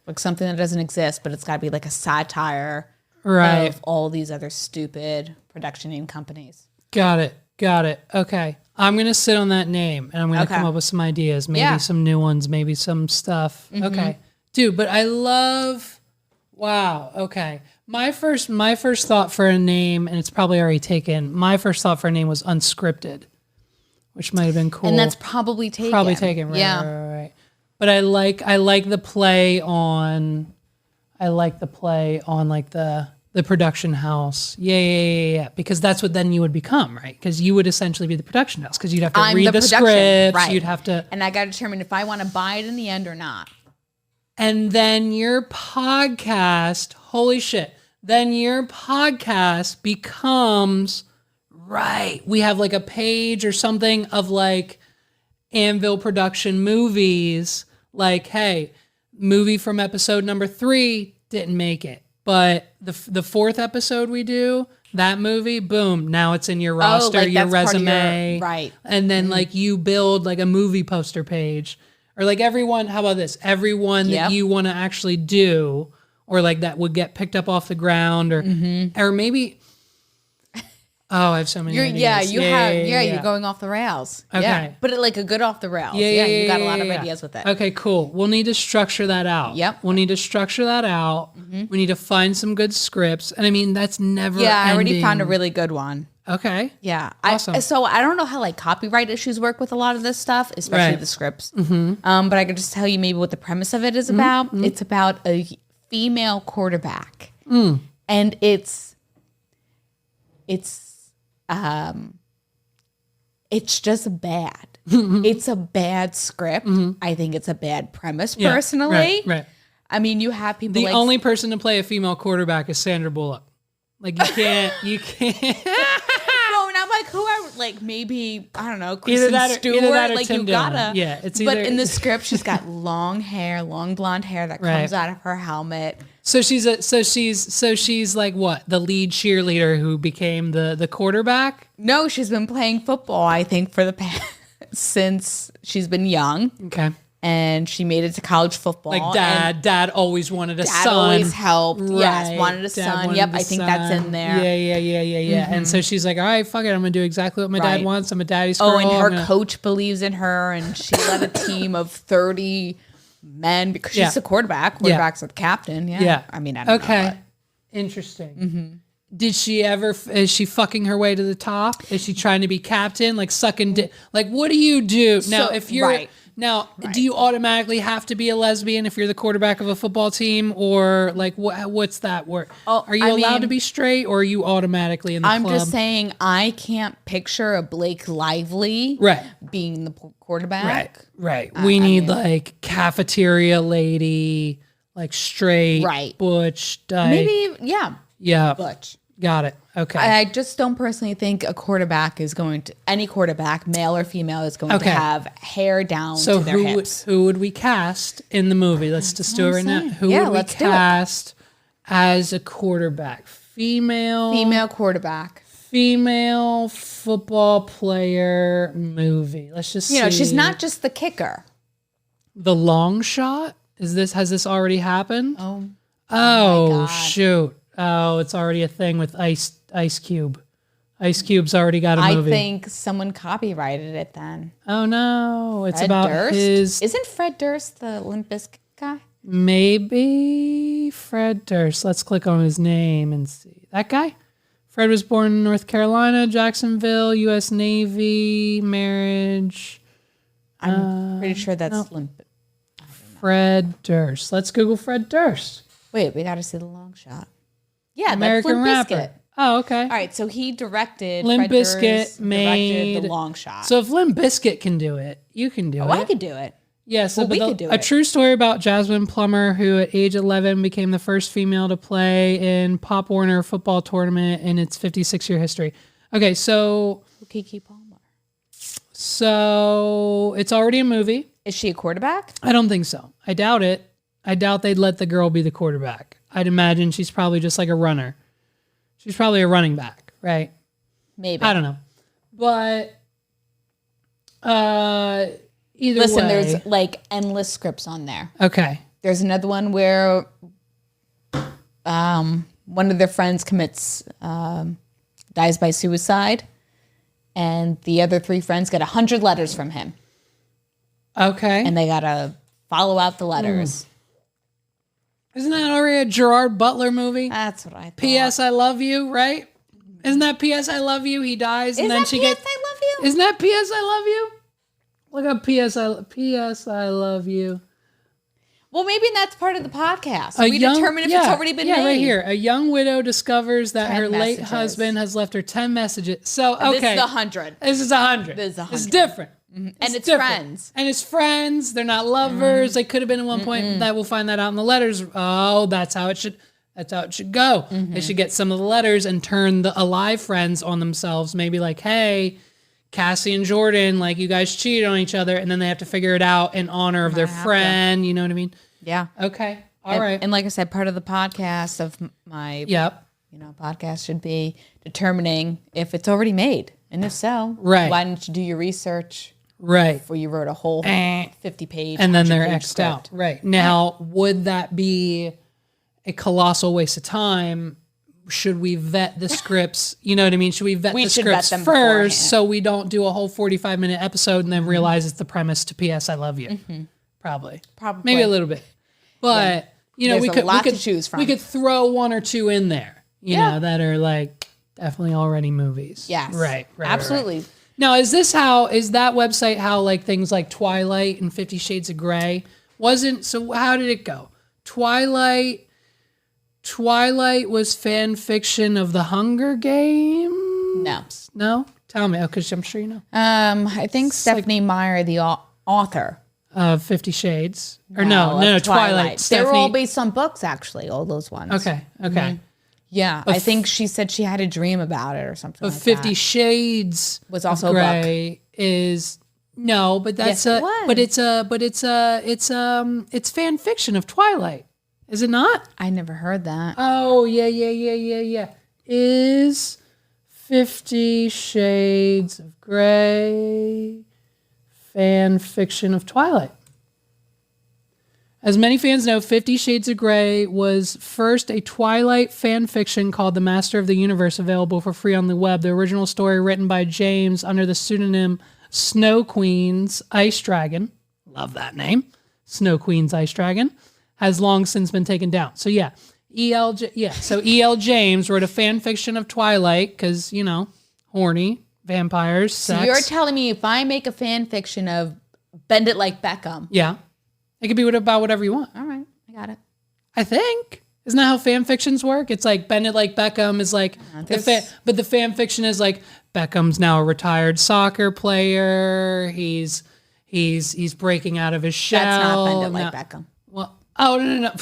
Like something that doesn't exist, but it's got to be like a satire Right. of all these other stupid production name companies. Got it. Okay. I'm going to sit on that name, and I'm going to come up with some ideas, maybe some new ones, maybe some stuff. Okay. Dude, but I love, wow. Okay. My first thought for a name, and it's probably already taken, my first thought for a name was Unscripted, which might have been cool. And that's probably taken. Right, Yeah. right. But I like the play on, like the production house. Yeah. Because that's what then you would become, right? Because you would essentially be the production house, because you'd have to read the production, scripts. right. You'd have to. And I got to determine if I want to buy it in the end or not. And then your podcast, holy shit, then your podcast becomes, right, we have like a page or something of like Anvil production movies, like, hey, movie from episode number 3 didn't make it, but the fourth episode we do, that movie, boom, now it's in your roster, like your that's part of resume. right. And then like you build like a movie poster page, or like everyone, how about this? Everyone that you want to actually do, or like that would get picked up off the ground, or maybe, I have so many ideas. You're going off the rails. Okay. Yeah. But like a good off the rails. Yeah, You got a lot of ideas with it. Okay, cool. We'll need to structure that out. Yep. We'll need to structure that out. We need to find some good scripts. And I mean, that's never I already ending. found a really good one. Okay. Yeah. Awesome. So I don't know how like copyright issues work with a lot of this stuff, especially Right. the scripts. But I could just tell you maybe what the premise of it is about. It's about a female quarterback. And it's just bad. It's a bad script. I think it's a bad premise personally. Right. I mean, you have people The like only person to play a female quarterback is Sandra Bullock. Like you can't. No, and I'm like, who are like maybe I don't know, Either Kristen that or Stewart. Like Tim you gotta, Dillon. Yeah, it's But either- in the script, she's got long hair, long blonde hair that comes out of her helmet. So she's like what? The lead cheerleader who became the quarterback? No, she's been playing football. I think for the past since she's been young. Okay. And she made it to college football. Like dad always wanted a Dad son. always helped. Right. Yes, wanted a Dad son. wanted Yep, the I think son. that's in there. Yeah. And so she's like, all right, fuck it. I'm going to do exactly what my dad Right. wants. I'm a daddy's girl. Oh, and her I'm gonna- coach believes in her, and she led a team of 30 men because she's the quarterback. Quarterback's the captain. Yeah. I mean, I don't know. Okay. Interesting. Did she ever, is she fucking her way to the top? Is she trying to be captain? Like sucking dick? Like, what do you do? Now, So- if you're, right. do you automatically have to be a lesbian if you're the quarterback of a football team? Or like, what's that word? Oh, are you allowed to be straight, or are you automatically in the I'm club? just saying, I can't picture a Blake Lively being the quarterback. Right. We need like cafeteria lady, like straight, Right. butch, dyke. Maybe, yeah. Yeah. Butch. Got it. Okay. I just don't personally think a quarterback is going to, any quarterback, male or female, is going to have hair down to their hips. Who would we cast in the movie? Let's just do it right now. Who would we cast as a quarterback? Female quarterback. Female football player movie. Let's just see. She's not just the kicker. The Long Shot? Has this already happened? Oh shoot. Oh, it's already a thing with Ice Cube. Ice Cube's already got a movie. I think someone copyrighted it then. Oh no, it's Fred about Durst? his. Isn't Fred Durst the Limp Bizkit guy? Maybe Fred Durst. Let's click on his name and see. That guy? Fred was born in North Carolina, Jacksonville, U.S. Navy, marriage. I'm pretty sure that's Limp. Fred Durst. Let's Google Fred Durst. Wait, we got to see the long shot. Yeah, American that's Limp rapper. Bizkit. Oh, okay. All right, so he directed Limp Fred Durst Bizkit made directed the long shot. So if Limp Bizkit can do it, you can do it. I could do it. Yeah, so we could do a it. true story about Jasmine Plummer, who at age 11 became the first female to play in Pop Warner football tournament in its 56-year history. Okay, so Keke Palmer. So it's already a movie. Is she a quarterback? I don't think so. I doubt it. I doubt they'd let the girl be the quarterback. I'd imagine she's probably just like a runner. She's probably a running back, right? Maybe. I don't know. But either Listen, way. there's like endless scripts on there. Okay. There's another one where one of their friends dies by suicide, and the other 3 friends get 100 letters from him. Okay. And they gotta follow out the letters. Isn't that already a Gerard Butler movie? That's what I thought. P.S. I Love You, right? Isn't that P.S. I Love You? He dies and then she gets... I love you? Isn't that P.S. I Love You? Look up P.S. I Love You. Well, maybe that's part of the podcast. We determine if it's already been made. Yeah, right here. A young widow discovers that 10 her late messages. husband has left her 10 messages. So, okay. This is 100. This is 100. This is 100. It's different. And it's different. friends. And it's friends. They're not lovers. They could have been at one point. That we'll find that out in the letters. Oh, that's how it should go. They should get some of the letters and turn the alive friends on themselves. Maybe like, hey, Cassie and Jordan, like you guys cheated on each other, and then they have to figure it out in honor of their friend. You know what I mean? Yeah. Okay. All right. And like I said, part of the podcast of my podcast should be determining if it's already made. And if so, why didn't you do your research? Right. Before you wrote a whole 50-page and then they're X'd script. out. Right. Now, would that be a colossal waste of time? Should we vet the scripts? You know what I mean? Should we vet the scripts them first so we don't do a whole 45-minute episode and then realize it's the premise to P.S. I Love You? Probably. Maybe a little bit. But, There's we a could to choose from. We could throw 1 or 2 in there, you know, that are like definitely already movies. Yes. Right. Absolutely. Right. Now, is that website how like things like Twilight and 50 Shades of Grey wasn't? So how did it go? Twilight was fan fiction of the Hunger Games? No? Tell me, because I'm sure you know. I think Stephanie Meyer, the author of 50 Shades. Or no, Twilight. They were all based on books, actually, all those ones. Okay. Yeah, I think she said she had a dream about it or something like 50 that. Shades was also of a Grey is no, but that's it's fan fiction of Twilight. Is it not? I never heard that. Oh, yeah. Is 50 Shades of Grey fan fiction of Twilight? As many fans know, 50 Shades of Grey was first a Twilight fan fiction called The Master of the Universe, available for free on the web. The original story, written by James under the pseudonym Snow Queen's Ice Dragon, love that name, Snow Queen's Ice Dragon, has long since been taken down. So yeah, E.L. James wrote a fan fiction of Twilight because, horny, vampires, sex. So you're telling me if I make a fan fiction of Bend It Like Beckham. Yeah. It could be about whatever you want. All right, I got it. I think. Isn't that how fan fictions work? It's like Bend It Like Beckham is like, but the fan fiction is like Beckham's now a retired soccer player. He's breaking out of his shell. That's not Bend It Like Beckham. Well, no.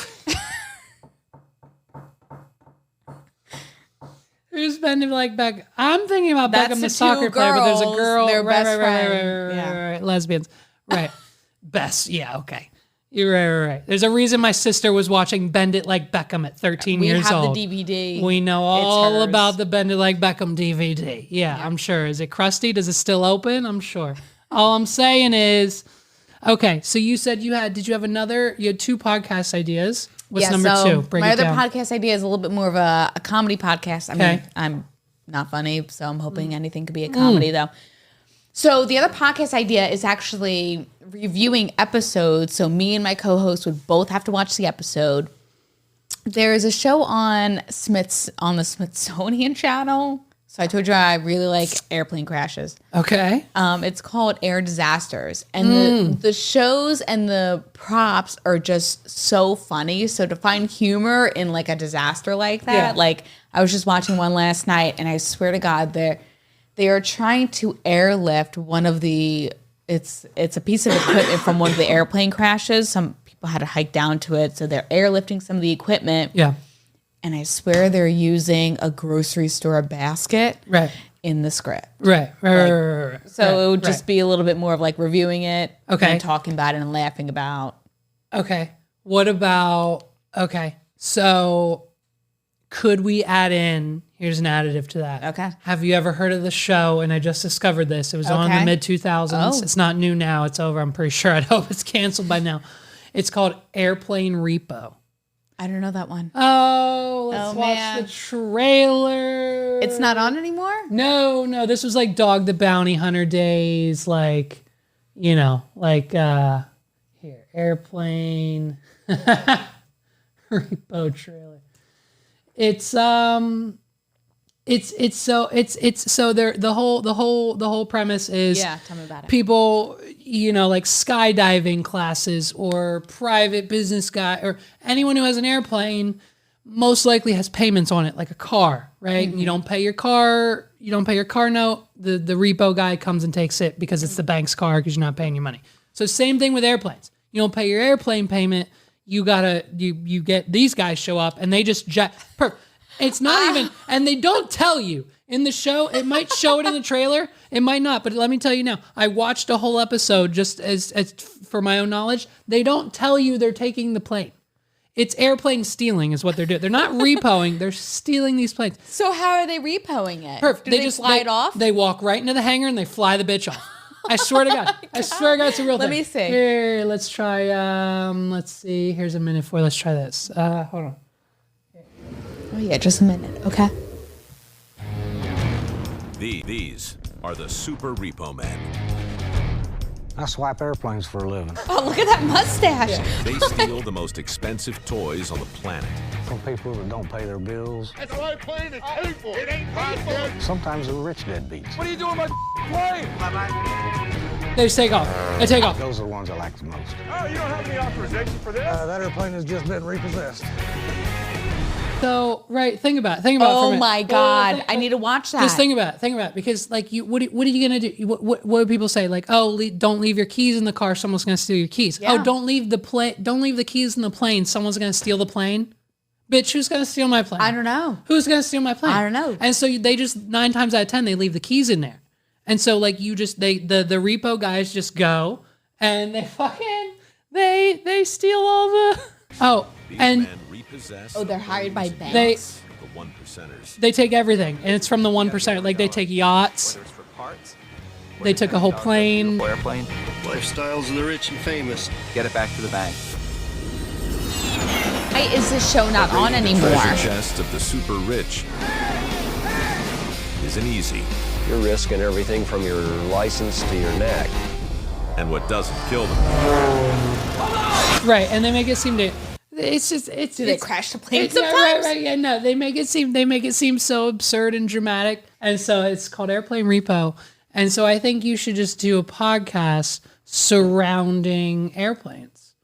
Who's Bend It Like Beckham? I'm thinking about That's Beckham, the the soccer two player, but there's a girls, girl. their Right, best right, right, friend. right, Yeah. right. Lesbians. Right. Best. Yeah, okay. You're right. There's a reason my sister was watching Bend It Like Beckham at 13 We years have old. the DVD. We know It's all hers. about the Bend It Like Beckham DVD. Yeah, I'm sure. Is it crusty? Does it still open? I'm sure. All I'm saying is, okay, so you said you had 2 podcast ideas. What's number 2? Break my it other down. podcast idea is a little bit more of a comedy podcast. I mean, Okay. I'm not funny, so I'm hoping anything could be a comedy though. So the other podcast idea is actually reviewing episodes. So me and my co-host would both have to watch the episode. There is a show on the Smithsonian Channel. So I told you I really like airplane crashes. Okay. It's called Air Disasters. And the shows and the props are just so funny. So to find humor in like a disaster like that, Yeah. like I was just watching one last night and I swear to God, they are trying to airlift one of the, it's a piece of equipment from one of the airplane crashes. Some people had to hike down to it. So they're airlifting some of the equipment. Yeah. And I swear they're using a grocery store basket Right. in the script. Right. So it would just be a little bit more of like reviewing it, Okay. and talking about it and laughing about. Okay. What about, okay. So could we add in, here's an additive to that. Okay. Have you ever heard of the show? And I just discovered this. It was on in Okay. the mid 2000s. Oh. It's not new now. It's over. I'm pretty sure. I hope it's canceled by now. It's called Airplane Repo. I don't know that one. Oh, let's Oh, watch man. the trailer. It's not on anymore? No. This was like Dog the Bounty Hunter days. Like, here, Airplane Repo trailer. It's so the whole premise is Yeah, tell me about it. people, like skydiving classes or private business guy or anyone who has an airplane most likely has payments on it, like a car, right? You don't pay your car note. The repo guy comes and takes it because it's the bank's car because you're not paying your money. So same thing with airplanes. You don't pay your airplane payment. You get these guys show up and they just it's not even, and they don't tell you in the show. It might show it in the trailer. It might not, but let me tell you now. I watched a whole episode just as for my own knowledge. They don't tell you they're taking the plane. It's airplane stealing is what they're doing. They're not repoing. They're stealing these planes. So how are they repoing it? Perfect. Do they just fly it off? They walk right into the hangar and they fly the bitch off. I swear to God. I swear to God, it's a real thing. Let me see. Here, let's try. Let's see. Here's a minute for. Let's try this. Hold on. Oh yeah, just a minute. Okay. These are the Super Repo Men. I swipe airplanes for a living. Oh, look at that mustache. They steal the most expensive toys on the planet. Some people that don't pay their bills. That's why plane is people. It ain't people. Sometimes they're rich deadbeats. What are you doing with my plane? They just take off. They take off. Those are the ones I like the most. Oh, you don't have any authorization for this? That airplane has just been repossessed. So, right, think about it. Think about it for a Oh minute. my God, I need to watch that. Just think about it, because like what are you gonna do? What do people say? Like, oh, don't leave your keys in the car. Someone's gonna steal your keys. Yeah. Oh, don't leave the keys in the plane. Someone's gonna steal the plane. Bitch, who's gonna steal my plane? I don't know. Who's gonna steal my plane? I don't know. And so they just 9 times out of 10 they leave the keys in there. And so like the repo guys just go and they fucking they steal all the These and men repossess. Oh, they're hired by the banks. The one percenters. they take everything and it's from the 1%. Like they take yachts. Whether it's for parts, They took a whole plane. airplane, Lifestyles of the rich and famous. get it back to the bank. Why is this show not on anymore? Treasure chest of the super rich isn't easy. You're risking everything from your license to your neck. And what doesn't kill them Right, and they make it seem to. It's just it's. Do they crash the plane It's yeah, sometimes? right. Yeah, no, they make it seem so absurd and dramatic, and so it's called Airplane Repo. And so I think you should just do a podcast surrounding airplanes.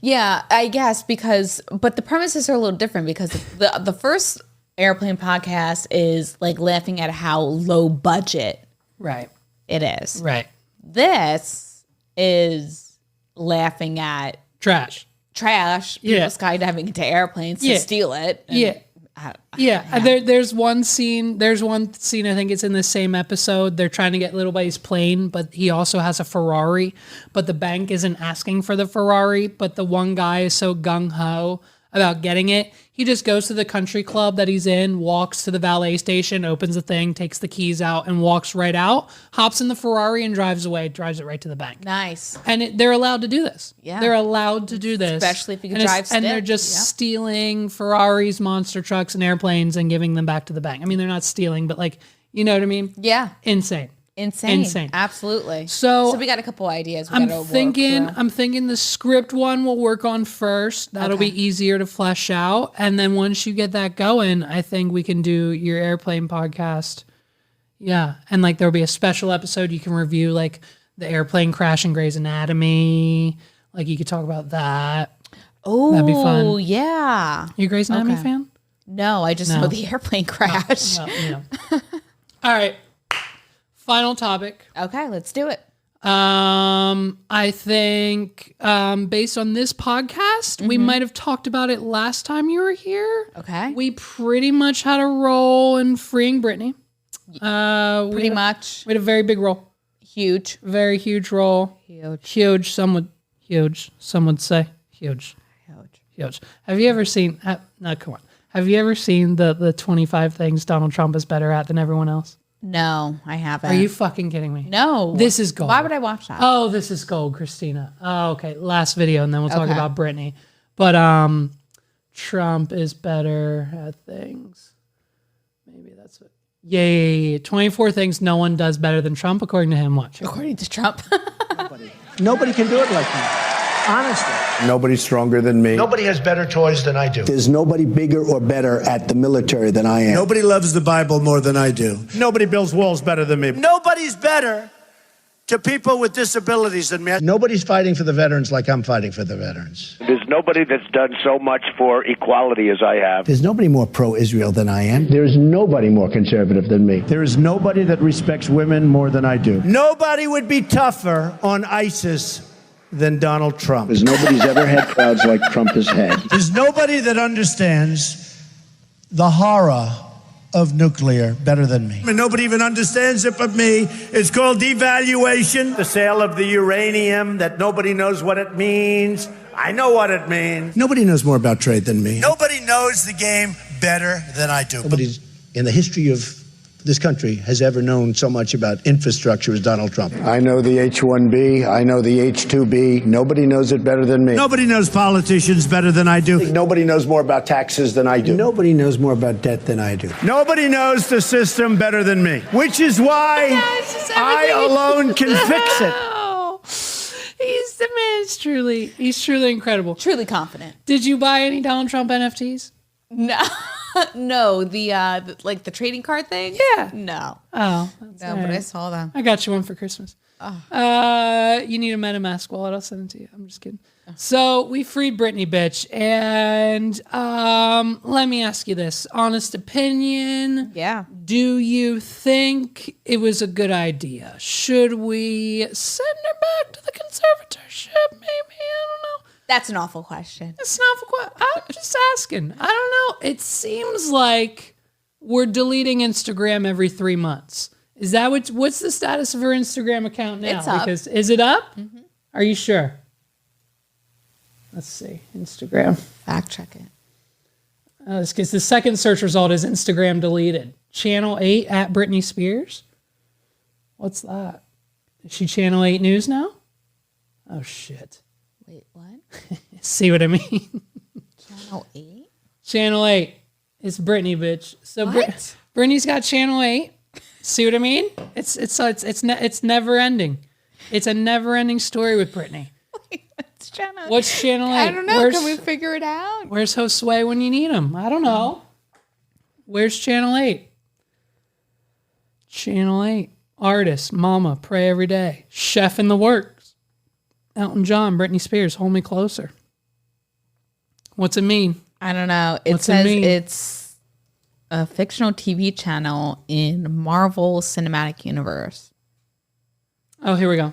Yeah, I guess but the premises are a little different because the first airplane podcast is like laughing at how low budget Right. it is. Right. This is laughing at Trash. trash, people Yeah. skydiving into airplanes to Yeah. steal it. And Yeah. There's one scene. I think it's in the same episode. They're trying to get Little Buddy's plane, but he also has a Ferrari. But the bank isn't asking for the Ferrari. But the one guy is so gung ho about getting it. He just goes to the country club that he's in, walks to the valet station, opens the thing, takes the keys out, and walks right out. Hops in the Ferrari and drives away. Drives it right to the bank. Nice. And they're allowed to do this. Yeah. They're allowed to do this. Especially if you can drive stick. And they're just stealing Ferraris, monster trucks, and airplanes and giving them back to the bank. I mean, they're not stealing, but like, you know what I mean? Yeah. Insane. Absolutely. So we got a couple ideas. I'm thinking the script one will work on first. That'll be easier to flesh out. And then once you get that going, I think we can do your airplane podcast. Yeah. And like there'll be a special episode you can review, like the airplane crash in Grey's Anatomy. Like you could talk about that. Oh, that'd be fun. Oh, yeah. You a Grey's Anatomy fan? No, I just know the airplane crash. All right. Final topic. Okay, let's do it. I think based on this podcast, we might have talked about it last time you were here. Okay. We pretty much had a role in freeing Britney. Pretty much. We had a very big role. Huge. Very huge role. Huge. Some would say huge. Have you ever seen? No, come on. Have you ever seen the 25 things Donald Trump is better at than everyone else? No, I haven't. Are you fucking kidding me? No. This is gold. Why would I watch that? Oh, this is gold, Christina. Oh, okay. Last video, and then we'll talk about Britney. But Trump is better at things. Maybe that's what. Yeah. 24 things no one does better than Trump, according to him. Watch. According to Trump. Nobody can do it like me. Honestly. Nobody's stronger than me. Nobody has better toys than I do. There's nobody bigger or better at the military than I am. Nobody loves the Bible more than I do. Nobody builds walls better than me. Nobody's better to people with disabilities than me. Nobody's fighting for the veterans like I'm fighting for the veterans. There's nobody that's done so much for equality as I have. There's nobody more pro-Israel than I am. There's nobody more conservative than me. There is nobody that respects women more than I do. Nobody would be tougher on ISIS than Donald Trump. Because nobody's ever had crowds like Trump has had. There's nobody that understands the horror of nuclear better than me. And nobody even understands it but me. It's called devaluation. The sale of the uranium that nobody knows what it means. I know what it means. Nobody knows more about trade than me. Nobody knows the game better than I do. Nobody's in the history of this country has ever known so much about infrastructure as Donald Trump. I know the H-1B. I know the H-2B. Nobody knows it better than me. Nobody knows politicians better than I do. Nobody knows more about taxes than I do. Nobody knows more about debt than I do. Nobody knows the system better than me, which is why I alone can fix it. He's the man. He's truly incredible. Truly confident. Did you buy any Donald Trump NFTs? No. No, the trading card thing? Yeah. No. Oh. No, but I saw them. I got you one for Christmas. Oh. You need a MetaMask wallet. I'll send it to you. I'm just kidding. Oh. So we freed Britney, bitch. And let me ask you this. Honest opinion. Yeah. Do you think it was a good idea? Should we send her back to the conservatorship? Maybe. I don't know. That's an awful question. It's an awful question. I'm just asking. I don't know. It seems like we're deleting Instagram every 3 months. Is that what's the status of her Instagram account now? It's up. Because is it up? Mm-hmm. Are you sure? Let's see. Instagram. Fact check it. It's because the second search result is Instagram deleted. Channel 8 at Britney Spears. What's that? Is she Channel 8 News now? Oh, shit. Wait, what? See what I mean? Channel 8? Channel 8. It's Britney, bitch. So Britney's got Channel 8. See what I mean? It's never ending. It's a never ending story with Britney. What's Channel 8? I don't know. Can we figure it out? Where's Josue when you need him? I don't know. Where's Channel 8? Channel 8. Artist, mama, pray every day. Chef in the works. Elton John, Britney Spears, hold me closer. What's it mean? I don't know. It says it's a fictional TV channel in Marvel Cinematic Universe. Oh, here we go.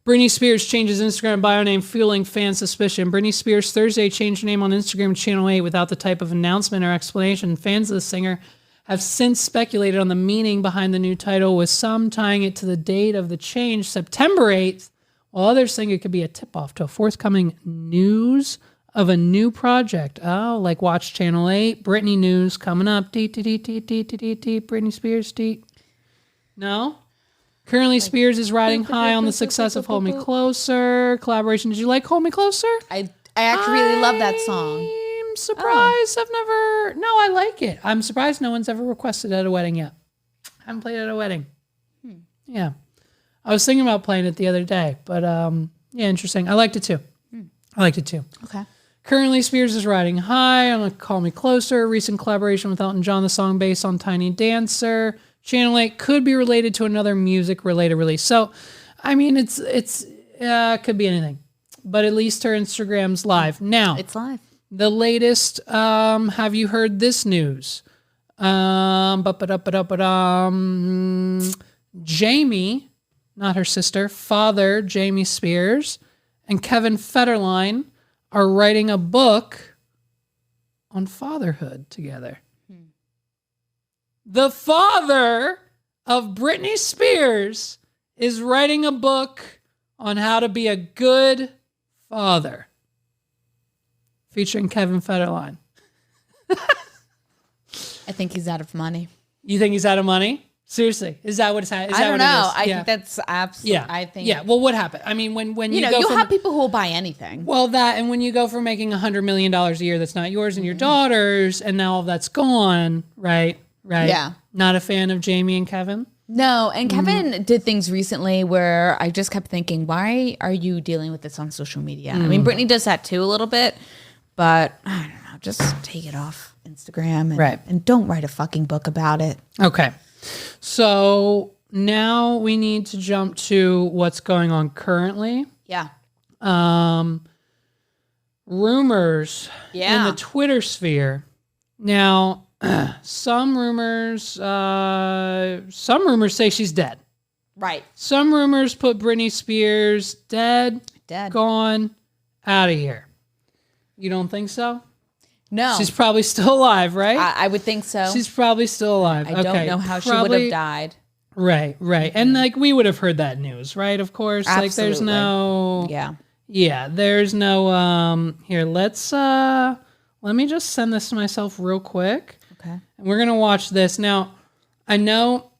Britney Spears changes Instagram bio name, fueling fan suspicion. Britney Spears Thursday changed her name on Instagram to Channel 8 without the type of announcement or explanation. Fans of the singer have since speculated on the meaning behind the new title, with some tying it to the date of the change, September 8th, while others think it could be a tip-off to a forthcoming news of a new project. Oh, like watch Channel 8, Britney news coming up. Britney Spears, No? Currently, Spears is riding high on the success of Hold Me Closer. Collaboration. Did you like Hold Me Closer? I actually really love that song. I'm surprised. I like it. I'm surprised no one's ever requested it at a wedding yet. I haven't played it at a wedding. Yeah. I was thinking about playing it the other day, but yeah, interesting. I liked it too. Okay. Currently, Spears is riding high on Call Me Closer, a recent collaboration with Elton John, the song based on Tiny Dancer. Channel 8 could be related to another music-related release. So, I mean, it could be anything. But at least her Instagram's live. Now, It's live. the latest, have you heard this news? Jamie, not her sister, father Jamie Spears, and Kevin Federline are writing a book on fatherhood together. The father of Britney Spears is writing a book on how to be a good father, featuring Kevin Federline. I think he's out of money. You think he's out of money? Seriously, is that what it's? Is I don't know. I think that's absolutely. Yeah. I think. Yeah. Well, what happened? I mean, when you go you'll from, have people who will buy anything. well, that, and when you go from making $100 million a year that's not yours and your daughter's, and now all that's gone, right? Yeah. Not a fan of Jamie and Kevin. No, and Kevin did things recently where I just kept thinking, why are you dealing with this on social media? I mean, Britney does that too a little bit, but I don't know, just take it off Instagram and don't write a fucking book about it. Okay. So now we need to jump to what's going on currently. Yeah. Rumors in the Twitter sphere. Now, some rumors say she's dead. Right. Some rumors put Britney Spears dead, gone, out of here. You don't think so? No. She's probably still alive, right? I would think so. She's probably still alive. I don't know how she would have died. Right. And like we would have heard that news, right? Of course. Absolutely. Like there's no there's no here, let me just send this to myself real quick. Okay. And we're gonna watch this. Now, I know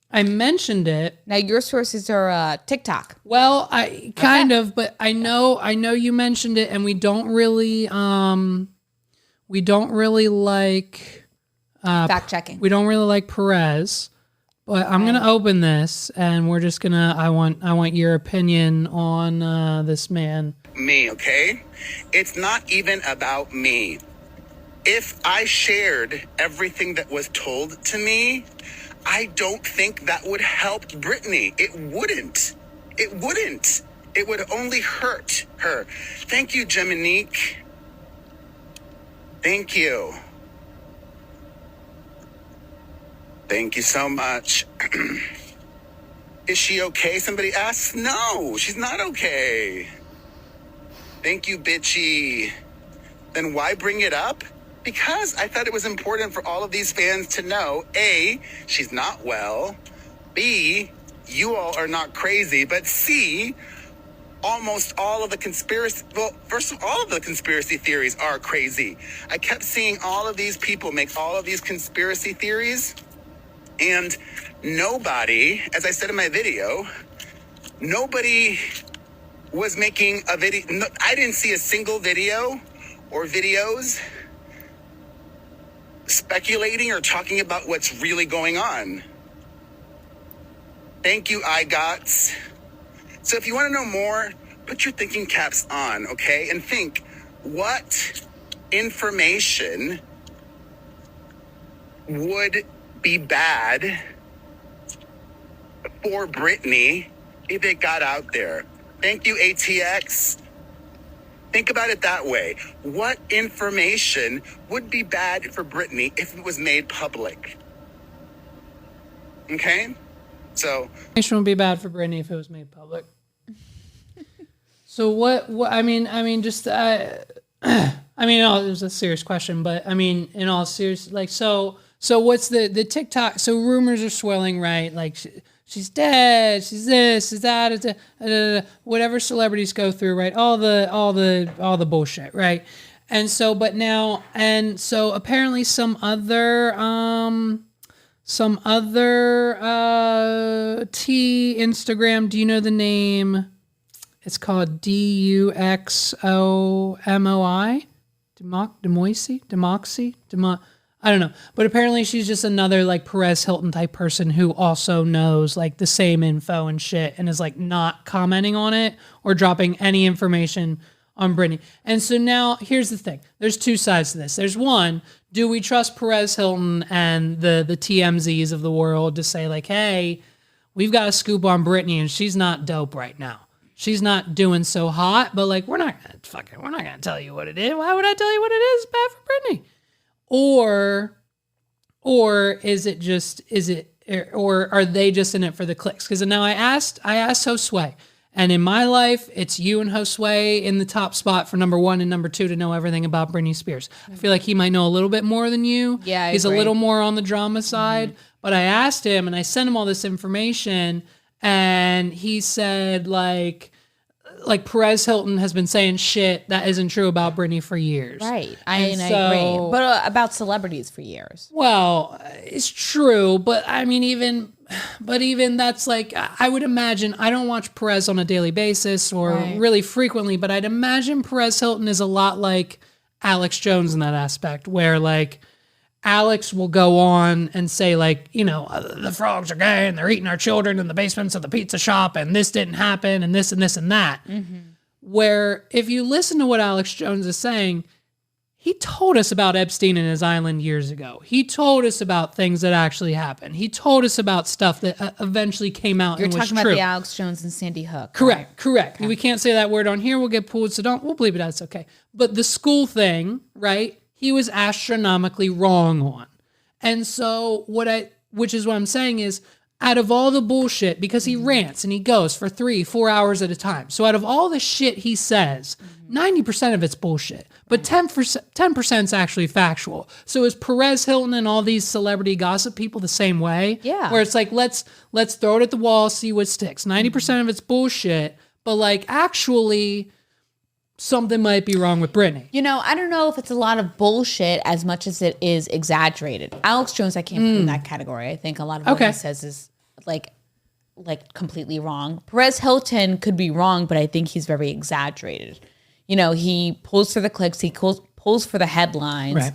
I mentioned it. Now your sources are TikTok. Well, I kind of, but I know you mentioned it, and we don't really like fact checking. We don't really like Perez, but I'm gonna open this, and we're just gonna. I want your opinion on this man. Me, okay? It's not even about me. If I shared everything that was told to me, I don't think that would help Britney. It wouldn't. It wouldn't. It would only hurt her. Thank you, Geminique. Thank you. Thank you so much. Is she okay? Somebody asks. No, she's not okay. Thank you, bitchy. Then why bring it up? Because I thought it was important for all of these fans to know, A, she's not well. B, you all are not crazy. But C, almost all of the conspiracy, well, first of all of the conspiracy theories are crazy. I kept seeing all of these people make all of these conspiracy theories, and nobody, as I said in my video, nobody was making a video. No, I didn't see a single video or videos speculating or talking about what's really going on. Thank you, IGOTS. So if you want to know more, put your thinking caps on, okay? And think, what information would be bad for Britney if it got out there? Thank you, ATX. Think about it that way. What information would be bad for Britney if it was made public? Okay? So information would be bad for Britney if it was made public. So what just I mean, it was a serious question, but I mean, in all serious, like, so what's the TikTok? So rumors are swelling, right? Like, she's dead, she's this, she's that, whatever celebrities go through, right? All the bullshit, right? And so, apparently some other T Instagram. Do you know the name? It's called DUXOMOI. Demoxy? I don't know. But apparently she's just another like Perez Hilton type person who also knows like the same info and shit and is like not commenting on it or dropping any information on Britney. And so now here's the thing. There's two sides to this. There's one, do we trust Perez Hilton and the TMZs of the world to say like, hey, we've got a scoop on Britney and she's not dope right now. She's not doing so hot, but like we're not gonna tell you what it is. Why would I tell you what it is? It's bad for Britney. Or are they just in it for the clicks? Because now I asked Josue, and in my life, it's you and Josue in the top spot for number 1 and number 2 to know everything about Britney Spears. I feel like he might know a little bit more than you. Yeah, he's a little more on the drama side. But I asked him, and I sent him all this information. And he said, like Perez Hilton has been saying shit that isn't true about Britney for years. Right. I agree. But about celebrities for years. Well, it's true. But I mean, even that's like, I would imagine, I don't watch Perez on a daily basis or really frequently, but I'd imagine Perez Hilton is a lot like Alex Jones in that aspect, where like, Alex will go on and say like, you know, the frogs are gay and they're eating our children in the basements of the pizza shop and this didn't happen and this and this and that. Mm-hmm. Where if you listen to what Alex Jones is saying, he told us about Epstein and his island years ago. He told us about things that actually happened. He told us about stuff that eventually came out and was true. You're talking about the Alex Jones and Sandy Hook. Correct. Okay. We can't say that word on here. We'll get pulled, so we'll believe it. That's okay. But the school thing, right? He was astronomically wrong on. And so which is what I'm saying is, out of all the bullshit, because he rants and he goes for 3-4 hours at a time. So out of all the shit he says, 90% of it's bullshit, but 10% is actually factual. So is Perez Hilton and all these celebrity gossip people the same way? Yeah. Where it's like, let's throw it at the wall, see what sticks. 90% of it's bullshit, but like actually something might be wrong with Britney. You know, I don't know if it's a lot of bullshit as much as it is exaggerated. Alex Jones, I can't put in that category. I think a lot of what he says is like completely wrong. Perez Hilton could be wrong, but I think he's very exaggerated. You know, he pulls for the clicks, he pulls for the headlines,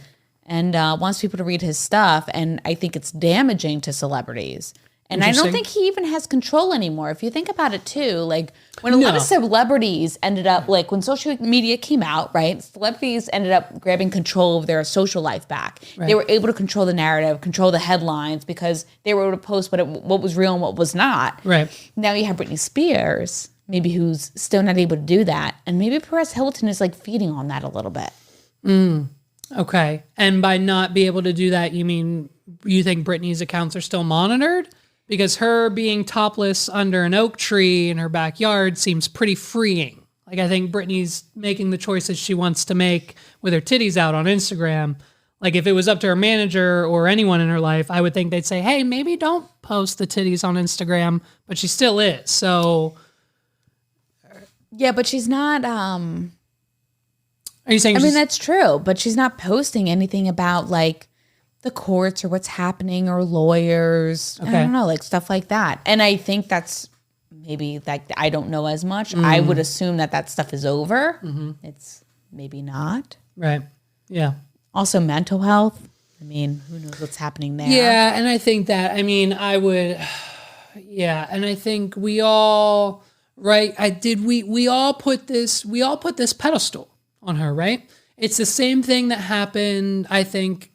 and wants people to read his stuff. And I think it's damaging to celebrities. And I don't think he even has control anymore. If you think about it too, like when a lot of celebrities ended up, like when social media came out, right? Celebrities ended up grabbing control of their social life back. Right. They were able to control the narrative, control the headlines because they were able to post what was real and what was not. Right. Now you have Britney Spears, maybe who's still not able to do that. And maybe Perez Hilton is like feeding on that a little bit. Okay. And by not be able to do that, you mean you think Britney's accounts are still monitored? Because her being topless under an oak tree in her backyard seems pretty freeing. Like, I think Britney's making the choices she wants to make with her titties out on Instagram. Like, if it was up to her manager or anyone in her life, I would think they'd say, hey, maybe don't post the titties on Instagram. But she still is. So. Yeah, but she's not. Are you saying? I mean, that's true. But she's not posting anything about, like, the courts or what's happening or lawyers. Okay. I don't know, like stuff like that. And I think that's maybe like, I don't know as much. I would assume that stuff is over. It's maybe not. Right. Yeah. Also mental health. I mean, who knows what's happening there? Yeah. And I think that, I mean, and I think we all, right. We all put this pedestal on her, right? It's the same thing that happened, I think,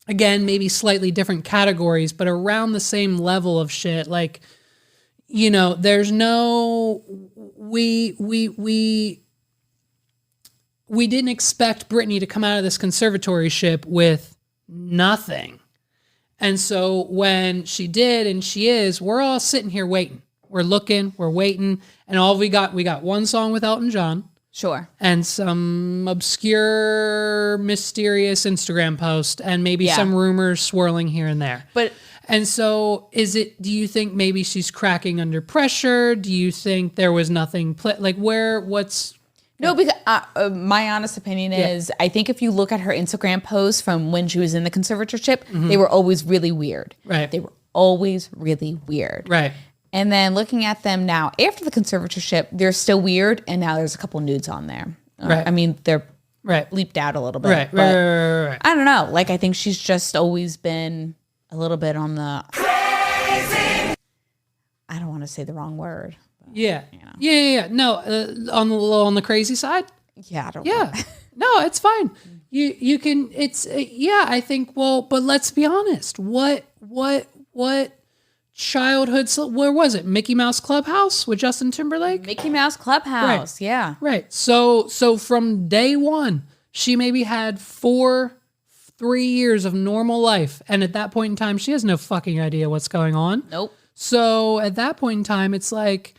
again, maybe slightly different categories, but around the same level of shit. Like, you know, there's no, we didn't expect Britney to come out of this conservatorship with nothing. And so when she did, and she is, we're all sitting here waiting. We're looking, we're waiting, and all we got one song with Elton John. Sure. And some obscure, mysterious Instagram post, and maybe some rumors swirling here and there. And so do you think maybe she's cracking under pressure? Do you think there was nothing, No, because my honest opinion is, I think if you look at her Instagram posts from when she was in the conservatorship, they were always really weird. Right. They were always really weird. Right. And then looking at them now after the conservatorship, they're still weird. And now there's a couple nudes on there. Right. I mean, they're bleeped out a little bit. Right. I don't know. Like, I think she's just always been a little bit on the crazy. I don't want to say the wrong word. But, yeah. Yeah. No, on the crazy side. Yeah. I don't know. No, it's fine. You can. It's I think. Well, but let's be honest. What childhood, where was it? Mickey Mouse Clubhouse with Justin Timberlake? Mickey Mouse Clubhouse, yeah. Right. So from day one, she maybe had 3 years of normal life. And at that point in time, she has no fucking idea what's going on. Nope. So at that point in time, it's like,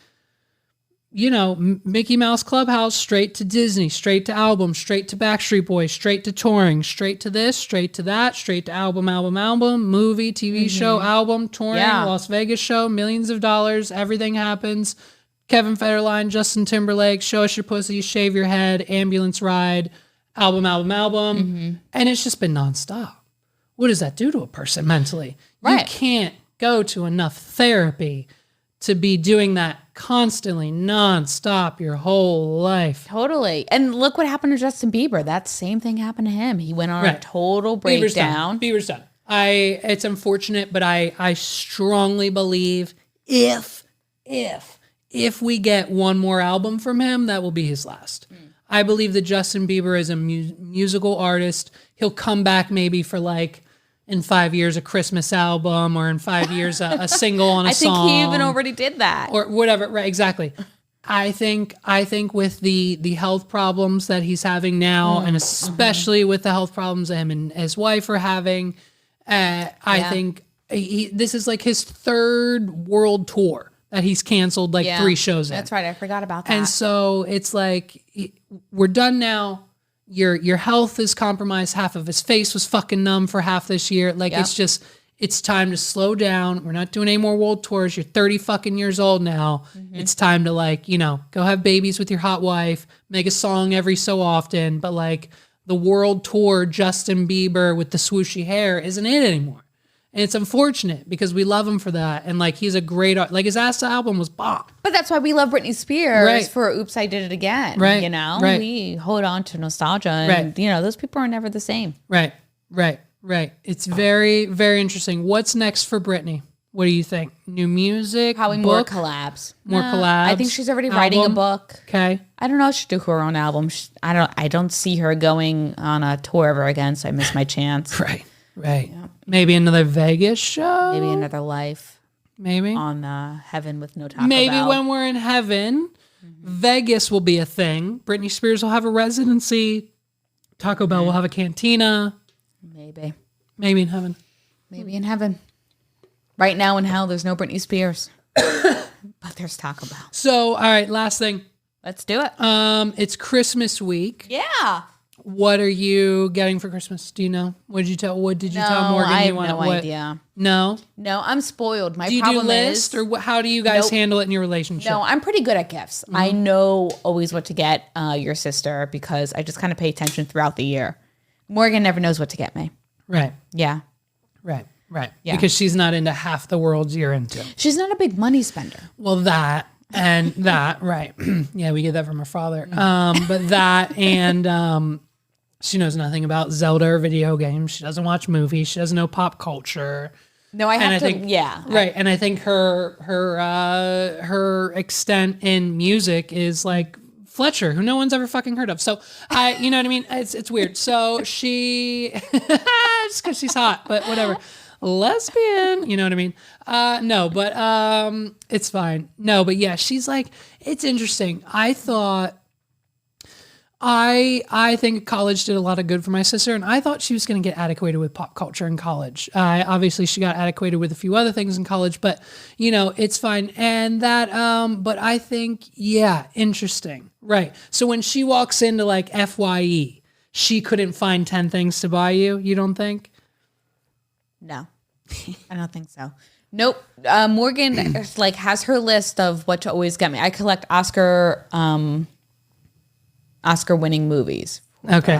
Mickey Mouse Clubhouse, straight to Disney, straight to album, straight to Backstreet Boys, straight to touring, straight to this, straight to that, straight to album, movie, TV show, album, touring, Las Vegas show, millions of dollars, everything happens. Kevin Federline, Justin Timberlake, show us your pussy, shave your head, ambulance ride, album. And it's just been nonstop. What does that do to a person mentally? Right. You can't go to enough therapy to be doing that constantly, nonstop, your whole life. Totally. And look what happened to Justin Bieber. That same thing happened to him. He went on a total breakdown. Bieber's done. It's unfortunate, but I strongly believe if we get one more album from him, that will be his last. I believe that Justin Bieber is a musical artist. He'll come back maybe for in 5 years, a Christmas album, or in 5 years, a single on a song. I think he even already did that. Or whatever, right, exactly. I think with the health problems that he's having now, and especially with the health problems that him and his wife are having, I think this is his third world tour that he's canceled 3 shows in. That's right, I forgot about that. And so it's we're done now. Your health is compromised. Half of his face was fucking numb for half this year. It's time to slow down. We're not doing any more world tours. You're 30 fucking years old now. It's time to go have babies with your hot wife, make a song every so often. But the world tour, Justin Bieber with the swooshy hair isn't it anymore. And it's unfortunate because we love him for that. And he's a great art. His last album was bomb. But that's why we love Britney Spears for Oops, I Did It Again. Right. We hold on to nostalgia. And, those people are never the same. Right. It's very, very interesting. What's next for Britney? What do you think? New music? Probably book? more collabs. More collabs? I think she's already writing a book. Okay. I don't know if she'll do her own album. I don't see her going on a tour ever again, so I miss my chance. Right. Yeah. Maybe another Vegas show. Maybe another life. Maybe on Heaven with no Taco Maybe Bell. When we're in heaven, Vegas will be a thing. Britney Spears will have a residency. Taco Bell will have a cantina. Maybe in heaven. Maybe in heaven. Right now in hell, there's no Britney Spears, but there's Taco Bell. So, all right, last thing. Let's do it. It's Christmas week. Yeah. What are you getting for Christmas? Do you know? What did you tell Morgan? I have no idea. No, I'm spoiled. My do you problem do list, is, or how do you guys handle it in your relationship? No, I'm pretty good at gifts. I know always what to get your sister because I just kind of pay attention throughout the year. Morgan never knows what to get me. Right. Yeah. Right. Yeah. Because she's not into half the worlds you're into. She's not a big money spender. Well, that and that, right. Yeah, we get that from her father. But that and she knows nothing about Zelda or video games. She doesn't watch movies. She doesn't know pop culture. No, I think, Right. And I think her extent in music is Fletcher, who no one's ever fucking heard of. So you know what I mean? It's weird. So she, just because she's hot, but whatever. Lesbian, you know what I mean? No, but it's fine. No, but yeah, she's it's interesting. I thought I think college did a lot of good for my sister, and I thought she was going to get adequated with pop culture in college. Obviously, she got adequated with a few other things in college, but it's fine. And that, but I think, yeah, interesting, right? So when she walks into like FYE, she couldn't find 10 things to buy you. You don't think? No, I don't think so. Nope. Morgan has her list of what to always get me. I collect Oscar winning movies. Okay.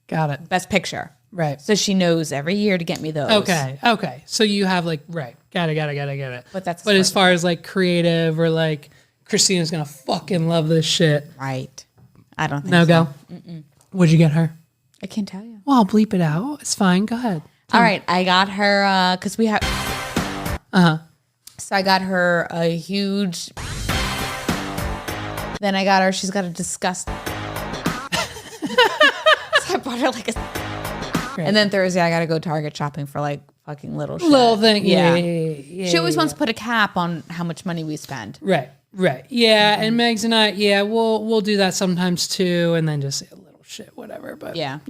Got it. Best Picture. Right. So she knows every year to get me those. Okay. So you have right. Got it. But as far as like creative or like Christina's going to fucking love this shit. Right. I don't think no so. go. Mm-mm. What'd you get her? I can't tell you. Well, I'll bleep it out. It's fine. Go ahead. All right. I got her, cause we have, so I got her a huge, then she's got a disgusting, so I bought her like a, great. And then Thursday I got to go Target shopping for like fucking little shit. Little thing. Yeah. She always wants to put a cap on how much money we spend. Right. Yeah. Mm-hmm. And Megs and I, we'll do that sometimes too. And then just say a little shit, whatever. But yeah.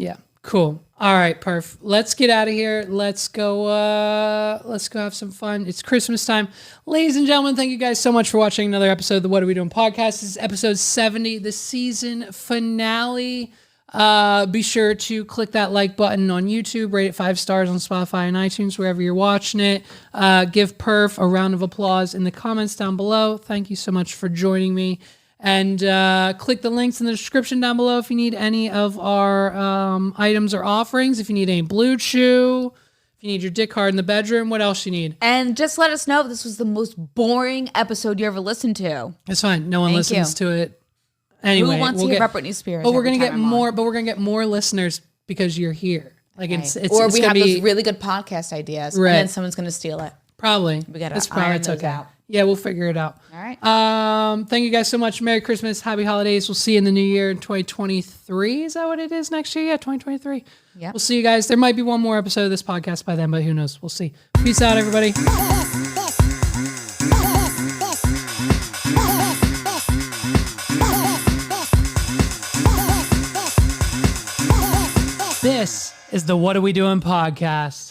Cool. All right, perf. Let's get out of here. Let's go have some fun. It's Christmas time. Ladies and gentlemen, thank you guys so much for watching another episode of the What Are We Doing podcast. This is episode 70, the season finale. Be sure to click that like button on YouTube, rate it 5 stars on Spotify and iTunes, wherever you're watching it. Give Perf a round of applause in the comments down below. Thank you so much for joining me. And click the links in the description down below if you need any of our items or offerings. If you need any Blue Chew, if you need your dick hard in the bedroom, what else you need? And just let us know if this was the most boring episode you ever listened to. It's fine. No one listens to it. Anyway, who wants to hear about Britney Spears? But we're gonna get more. But we're gonna get more listeners because you're here. Like it's we have those really good podcast ideas, right. And then someone's gonna steal it. Probably. We gotta iron those out. Yeah, we'll figure it out. All right. Thank you guys so much. Merry Christmas. Happy holidays. We'll see you in the new year in 2023. Is that what it is next year? Yeah, 2023. Yeah. We'll see you guys. There might be one more episode of this podcast by then, but who knows? We'll see. Peace out, everybody. This is the What Are We Doing podcast.